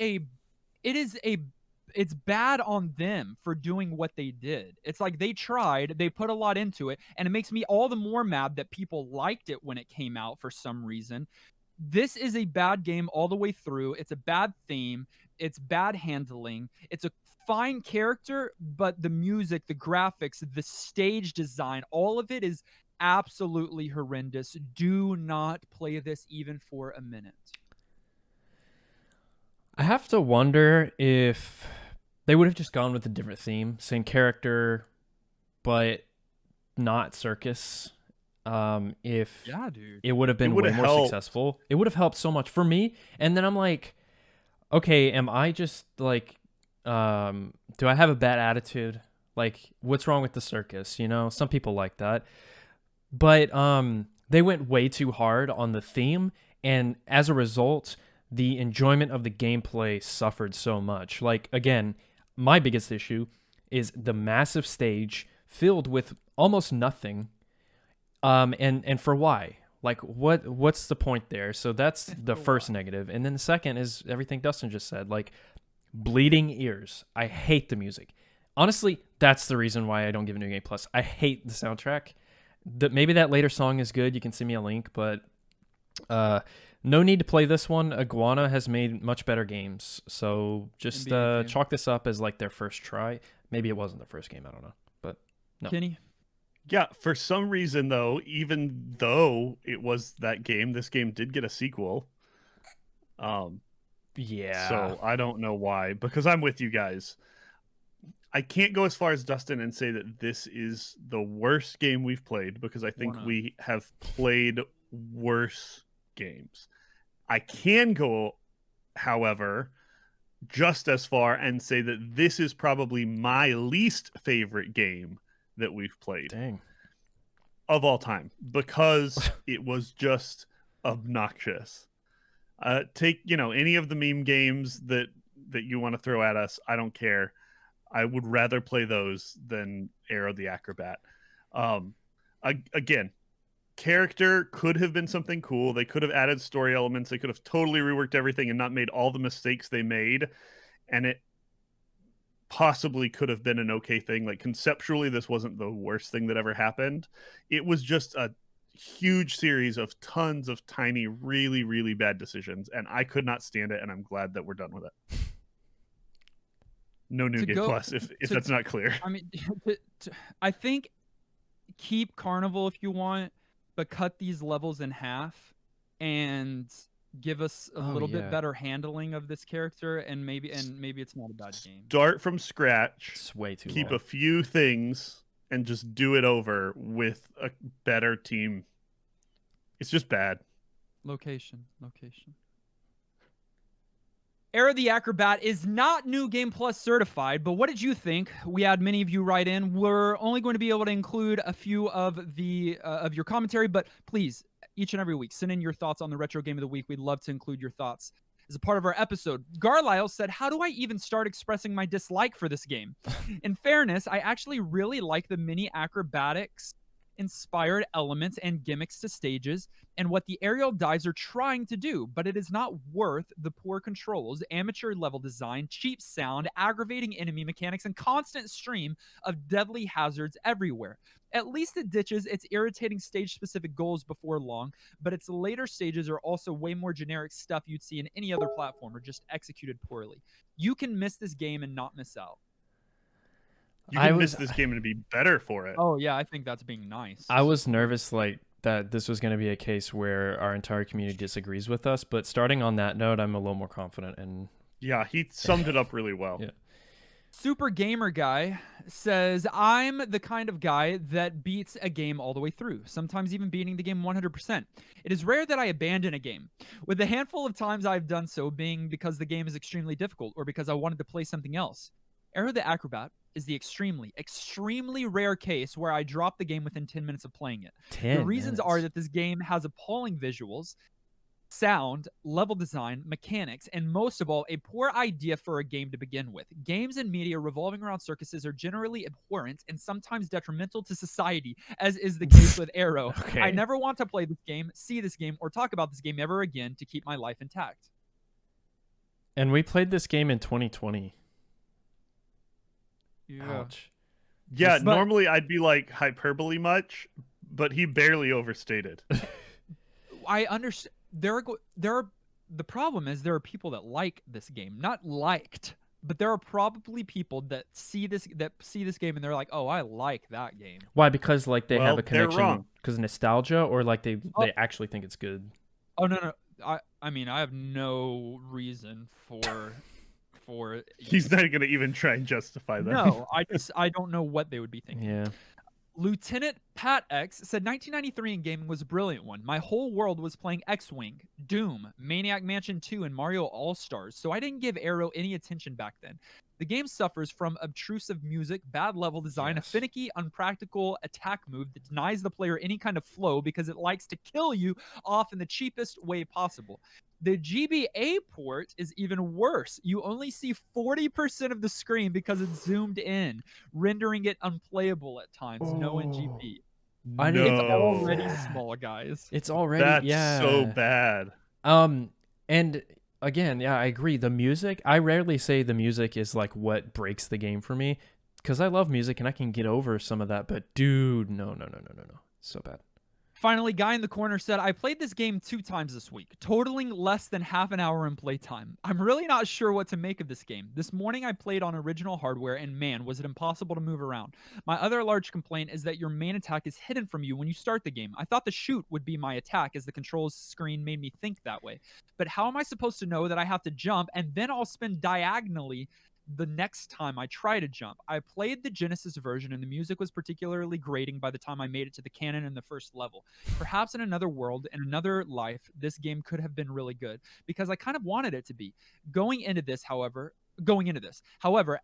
[SPEAKER 1] it's bad on them for doing what they did. It's like they tried, they put a lot into it, and it makes me all the more mad that people liked it when it came out for some reason. This is a bad game all the way through. It's a bad theme. It's bad handling. It's a fine character, but the music, the graphics, the stage design, all of it is absolutely horrendous. Do not play this even for a minute.
[SPEAKER 3] I have to wonder if they would have just gone with a different theme, same character, but not circus. If
[SPEAKER 1] dude,
[SPEAKER 3] it would have been way more successful. It would have helped so much for me. And then I'm like, okay, am I just like, do I have a bad attitude? Like, what's wrong with the circus? You know, some people like that. But they went way too hard on the theme, and as a result, the enjoyment of the gameplay suffered so much. Like, again, my biggest issue is the massive stage filled with almost nothing. And for why? Like, what's the point there? So that's the first negative. And then the second is everything Dustin just said, like, bleeding ears. I hate the music. Honestly, that's the reason why I don't give it New Game Plus. I hate the soundtrack. Maybe that later song is good. You can send me a link, but no need to play this one. Iguana has made much better games. So just chalk this up as like their first try. Maybe it wasn't their first game. I don't know. No.
[SPEAKER 1] Kenny?
[SPEAKER 2] Yeah, for some reason though, even though it was that game, this game did get a sequel.
[SPEAKER 3] Yeah.
[SPEAKER 2] So I don't know why, because I'm with you guys. I can't go as far as Dustin and say that this is the worst game we've played, because I think we have played worse games. I can go, however, just as far and say that this is probably my least favorite game that we've played.
[SPEAKER 3] Dang.
[SPEAKER 2] Of all time, because it was just obnoxious. Take any of the meme games that you want to throw at us. I don't care. I would rather play those than Aero the Acro-Bat. Again, character could have been something cool. They could have added story elements. They could have totally reworked everything and not made all the mistakes they made. And it possibly could have been an okay thing. Like, conceptually, this wasn't the worst thing that ever happened. It was just a huge series of tons of tiny, really, really bad decisions, and I could not stand it, and I'm glad that we're done with it. No New Game Plus, if that's not clear.
[SPEAKER 1] I mean, I think keep Carnival if you want, but cut these levels in half and give us a little bit better handling of this character, and maybe it's not a bad game.
[SPEAKER 2] Start from scratch.
[SPEAKER 3] It's way too
[SPEAKER 2] Keep
[SPEAKER 3] long.
[SPEAKER 2] a few things and just do it over with a better team. It's just bad.
[SPEAKER 1] Location. Aero the Acro-Bat is not New Game Plus certified, but what did you think? We had many of you write in. We're only going to be able to include a few of the of your commentary, but please, each and every week, send in your thoughts on the Retro Game of the Week. We'd love to include your thoughts as a part of our episode. Garlisle said, how do I even start expressing my dislike for this game? In fairness, I actually really like the mini acrobatics inspired elements and gimmicks to stages and what the aerial dives are trying to do, but it is not worth the poor controls, amateur level design, cheap sound, aggravating enemy mechanics, and constant stream of deadly hazards everywhere. At least it ditches its irritating stage-specific goals before long, but its later stages are also way more generic stuff you'd see in any other platformer, just executed poorly. You can miss this game and not miss out.
[SPEAKER 2] You can miss this game and be better for it.
[SPEAKER 1] Oh, yeah, I think that's being nice.
[SPEAKER 3] I was nervous that this was going to be a case where our entire community disagrees with us, but starting on that note, I'm a little more confident. And
[SPEAKER 2] yeah, he summed it up really well.
[SPEAKER 3] Yeah.
[SPEAKER 1] Super Gamer Guy says, I'm the kind of guy that beats a game all the way through, sometimes even beating the game 100%. It is rare that I abandon a game, with the handful of times I've done so being because the game is extremely difficult or because I wanted to play something else. Aero the Acro-Bat is the extremely, extremely rare case where I drop the game within 10 minutes of playing it. The reasons are that this game has appalling visuals, sound, level design, mechanics, and most of all, a poor idea for a game to begin with. Games and media revolving around circuses are generally abhorrent and sometimes detrimental to society, as is the case with Aero.
[SPEAKER 3] Okay.
[SPEAKER 1] I never want to play this game, see this game, or talk about this game ever again to keep my life intact.
[SPEAKER 3] And we played this game in 2020.
[SPEAKER 1] Yeah.
[SPEAKER 3] Ouch.
[SPEAKER 2] Yeah, normally I'd be like hyperbole much, but he barely overstated.
[SPEAKER 1] I understand. The problem is there are people that like this game, not liked, but there are probably people that see this game and they're like, "Oh, I like that game."
[SPEAKER 3] Why? Because like they have a
[SPEAKER 2] they're
[SPEAKER 3] connection
[SPEAKER 2] wrong.
[SPEAKER 3] because nostalgia, or like they actually think it's good.
[SPEAKER 1] Oh no. I mean, I have no reason for
[SPEAKER 2] He's not going to even try and justify that.
[SPEAKER 1] No, I don't know what they would be thinking.
[SPEAKER 3] Yeah.
[SPEAKER 1] Lieutenant Pat X said 1993 in gaming was a brilliant one. My whole world was playing X-Wing, Doom, Maniac Mansion 2, and Mario All-Stars, so I didn't give Aero any attention back then. The game suffers from obtrusive music, bad level design, a finicky, unpractical attack move that denies the player any kind of flow because it likes to kill you off in the cheapest way possible. The GBA port is even worse. You only see 40% of the screen because it's zoomed in, rendering it unplayable at times. No NGP. It's already small, guys.
[SPEAKER 3] It's already
[SPEAKER 2] That's so bad.
[SPEAKER 3] And again, yeah, I agree. The music, I rarely say the music is like what breaks the game for me, because I love music and I can get over some of that. But dude, no, so bad.
[SPEAKER 1] Finally, Guy in the Corner said, I played this game 2 times this week, totaling less than half an hour in playtime. I'm really not sure what to make of this game. This morning I played on original hardware, and man, was it impossible to move around. My other large complaint is that your main attack is hidden from you when you start the game. I thought the shoot would be my attack, as the controls screen made me think that way. But how am I supposed to know that I have to jump, and then I'll spin diagonally the next time I try to jump? I played the Genesis version, and the music was particularly grating by the time I made it to the cannon in the first level. Perhaps in another world, in another life, this game could have been really good, because I kind of wanted it to be. Going into this, however,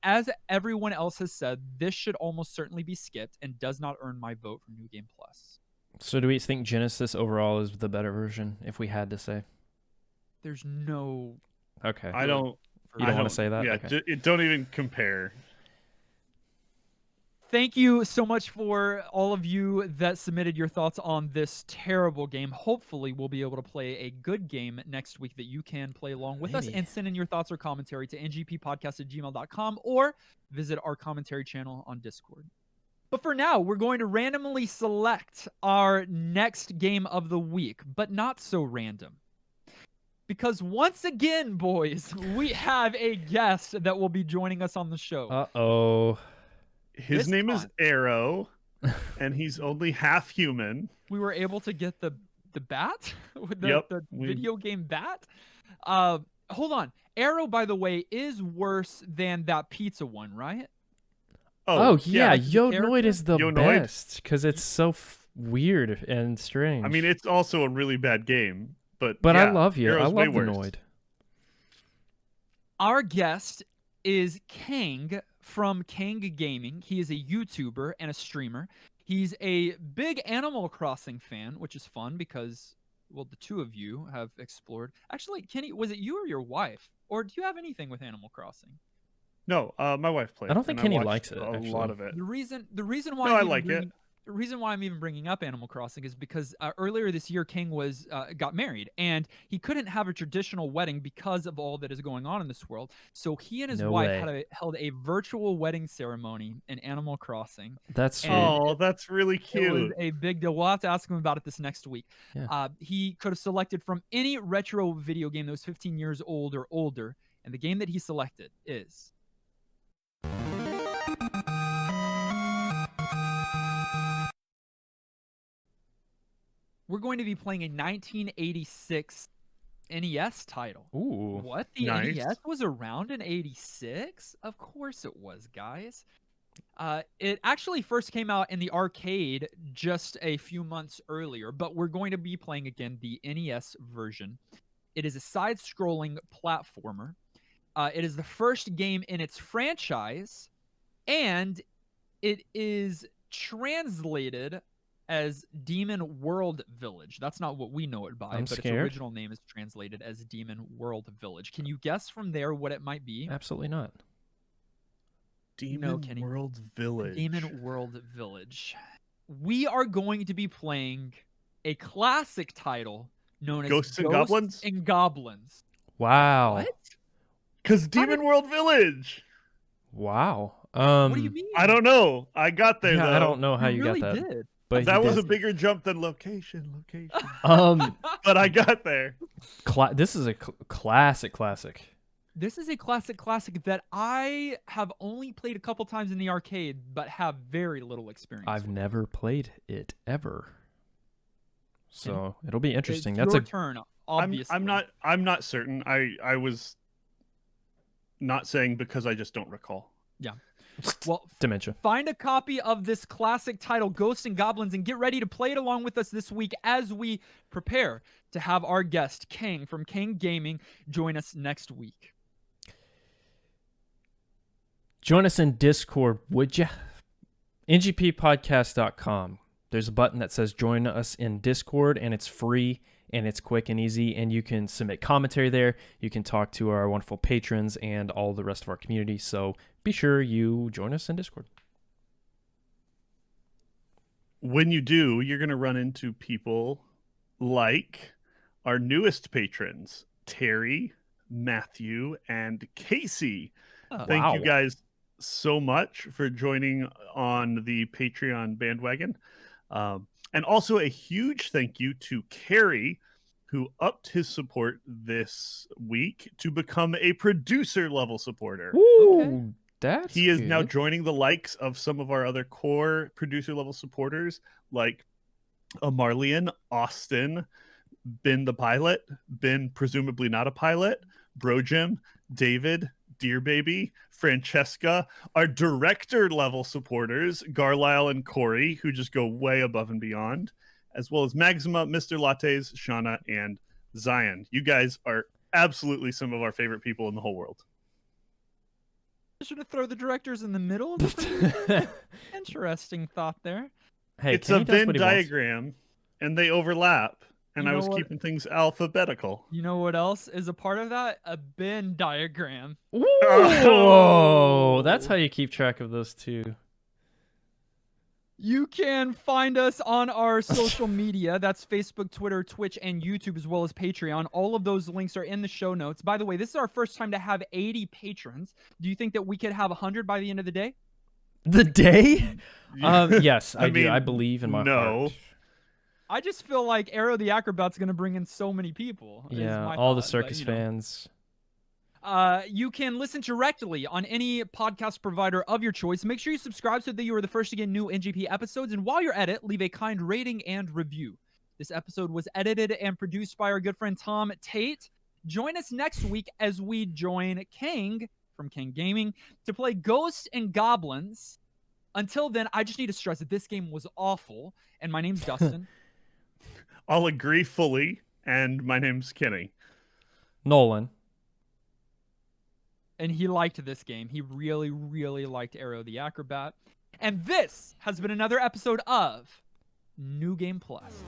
[SPEAKER 1] as everyone else has said, this should almost certainly be skipped and does not earn my vote for New Game Plus.
[SPEAKER 3] So do we think Genesis overall is the better version, if we had to say?
[SPEAKER 1] There's no...
[SPEAKER 3] Okay.
[SPEAKER 2] I don't.
[SPEAKER 3] You don't want to say that?
[SPEAKER 2] Yeah,
[SPEAKER 3] Okay.
[SPEAKER 2] it don't even compare.
[SPEAKER 1] Thank you so much for all of you that submitted your thoughts on this terrible game. Hopefully, we'll be able to play a good game next week that you can play along with us, and send in your thoughts or commentary to ngppodcast@gmail.com or visit our commentary channel on Discord. But for now, we're going to randomly select our next game of the week, but not so random. Because once again, boys, we have a guest that will be joining us on the show.
[SPEAKER 3] Uh-oh.
[SPEAKER 2] His name is Aero, and he's only half human.
[SPEAKER 1] We were able to get the bat? the video game bat? Hold on. Aero, by the way, is worse than that pizza one, right?
[SPEAKER 3] Oh yeah,
[SPEAKER 1] Yonoid
[SPEAKER 3] Yonoid is the
[SPEAKER 2] Yonoid?
[SPEAKER 3] best, because it's so weird and strange.
[SPEAKER 2] I mean, it's also a really bad game. But
[SPEAKER 3] I
[SPEAKER 2] yeah,
[SPEAKER 3] love you. I
[SPEAKER 2] Aero's way
[SPEAKER 3] love
[SPEAKER 2] worse.
[SPEAKER 3] Yonoid.
[SPEAKER 1] Our guest is Kang from Kang Gaming. He is a YouTuber and a streamer. He's a big Animal Crossing fan, which is fun because, well, the two of you have explored. Actually, Kenny, was it you or your wife? Or do you have anything with Animal Crossing?
[SPEAKER 2] No, my wife played.
[SPEAKER 3] I don't think
[SPEAKER 2] and
[SPEAKER 3] Kenny
[SPEAKER 2] watched
[SPEAKER 3] likes it,
[SPEAKER 2] A
[SPEAKER 3] actually.
[SPEAKER 2] lot of it.
[SPEAKER 1] The reason why
[SPEAKER 2] No, I
[SPEAKER 1] I'm
[SPEAKER 2] like
[SPEAKER 1] even
[SPEAKER 2] it.
[SPEAKER 1] the reason why I'm even bringing up Animal Crossing is because earlier this year, King got married, and he couldn't have a traditional wedding because of all that is going on in this world. So he and his wife held a virtual wedding ceremony in Animal Crossing.
[SPEAKER 3] That's sweet.
[SPEAKER 2] Oh, that's really
[SPEAKER 1] It was
[SPEAKER 2] cute.
[SPEAKER 1] a big deal. We'll have to ask him about it this next week.
[SPEAKER 3] Yeah.
[SPEAKER 1] He could have selected from any retro video game that was 15 years old or older, and the game that he selected is... We're going to be playing a 1986 NES title.
[SPEAKER 3] Ooh.
[SPEAKER 1] What? The
[SPEAKER 2] Nice.
[SPEAKER 1] NES was around in 86? Of course it was, guys. It actually first came out in the arcade just a few months earlier, but we're going to be playing again the NES version. It is a side-scrolling platformer. It is the first game in its franchise, and it is translated as Demon World Village. That's not what we know it by, but its original name is translated as Demon World Village. Can you guess from there what it might be?
[SPEAKER 3] Absolutely not.
[SPEAKER 2] Demon World Village.
[SPEAKER 1] Demon World Village. We are going to be playing a classic title known as
[SPEAKER 2] Ghosts and Goblins?
[SPEAKER 1] and Goblins.
[SPEAKER 3] Wow.
[SPEAKER 1] What?
[SPEAKER 2] Because Demon World Village.
[SPEAKER 3] Wow.
[SPEAKER 1] What do you mean?
[SPEAKER 2] I don't know. I got there, though.
[SPEAKER 3] I don't know how you
[SPEAKER 1] really
[SPEAKER 3] got that.
[SPEAKER 1] did.
[SPEAKER 3] But
[SPEAKER 2] That
[SPEAKER 3] he
[SPEAKER 2] was a
[SPEAKER 3] did.
[SPEAKER 2] bigger jump than location.
[SPEAKER 3] But
[SPEAKER 2] I got there.
[SPEAKER 3] This is a classic.
[SPEAKER 1] This is a classic that I have only played a couple times in the arcade, but have very little experience
[SPEAKER 3] I've
[SPEAKER 1] with.
[SPEAKER 3] never played it ever. So it'll be interesting.
[SPEAKER 1] It's
[SPEAKER 3] That's
[SPEAKER 1] your
[SPEAKER 3] a
[SPEAKER 1] turn, obviously.
[SPEAKER 2] I'm not certain. I was not saying because I just don't recall.
[SPEAKER 1] Yeah. Well,
[SPEAKER 3] dementia.
[SPEAKER 1] Find a copy of this classic title, Ghosts and Goblins, and get ready to play it along with us this week as we prepare to have our guest, Kang from Kang Gaming, join us next week.
[SPEAKER 3] Join us in Discord, would ya? ngppodcast.com. There's a button that says join us in Discord, and it's free, and it's quick and easy, and you can submit commentary there. You can talk to our wonderful patrons and all the rest of our community, so be sure you join us in Discord.
[SPEAKER 2] When you do, you're going to run into people like our newest patrons, Terry, Matthew, and Casey. Thank you guys so much for joining on the Patreon bandwagon. And also a huge thank you to Carrie, who upped his support this week to become a producer level supporter.
[SPEAKER 3] Ooh, that's
[SPEAKER 2] He is
[SPEAKER 3] good.
[SPEAKER 2] now joining the likes of some of our other core producer level supporters like Marlian, Austin, Ben the pilot, Ben presumably not a pilot, Bro Jim, David, Dear Baby, Francesca, our director level supporters, Garlisle and Corey, who just go way above and beyond, as well as Maxima, Mr. Lattes, Shauna, and Zion. You guys are absolutely some of our favorite people in the whole world.
[SPEAKER 1] Should have throw the directors in the middle of the producer? Interesting thought there.
[SPEAKER 3] Hey,
[SPEAKER 2] It's
[SPEAKER 3] Kenny
[SPEAKER 2] a
[SPEAKER 3] does
[SPEAKER 2] Venn
[SPEAKER 3] what he wants.
[SPEAKER 2] diagram, and they overlap. And
[SPEAKER 1] You
[SPEAKER 2] I
[SPEAKER 1] know
[SPEAKER 2] was
[SPEAKER 1] what?
[SPEAKER 2] keeping things alphabetical.
[SPEAKER 1] You know what else is a part of that? A Venn diagram.
[SPEAKER 3] Whoa, that's how you keep track of those two.
[SPEAKER 1] You can find us on our social media. That's Facebook, Twitter, Twitch, and YouTube, as well as Patreon. All of those links are in the show notes. By the way, this is our first time to have 80 patrons. Do you think that we could have 100 by the end of the day?
[SPEAKER 3] The day? Yes, I do.
[SPEAKER 2] mean,
[SPEAKER 3] I believe in my heart.
[SPEAKER 1] I just feel like Aero the Acro-Bat's going to bring in so many people. is
[SPEAKER 3] Yeah,
[SPEAKER 1] my
[SPEAKER 3] all the
[SPEAKER 1] thought,
[SPEAKER 3] circus
[SPEAKER 1] but, you know.
[SPEAKER 3] fans.
[SPEAKER 1] You can listen directly on any podcast provider of your choice. Make sure you subscribe so that you are the first to get new NGP episodes. And while you're at it, leave a kind rating and review. This episode was edited and produced by our good friend Tom Tate. Join us next week as we join Kang from Kang Gaming to play Ghosts and Goblins. Until then, I just need to stress that this game was awful. And my name's Dustin.
[SPEAKER 2] I'll agree fully. And my name's Kenny.
[SPEAKER 3] Nolan.
[SPEAKER 1] And he liked this game. He really, really liked Aero the Acro-Bat. And this has been another episode of New Game Plus.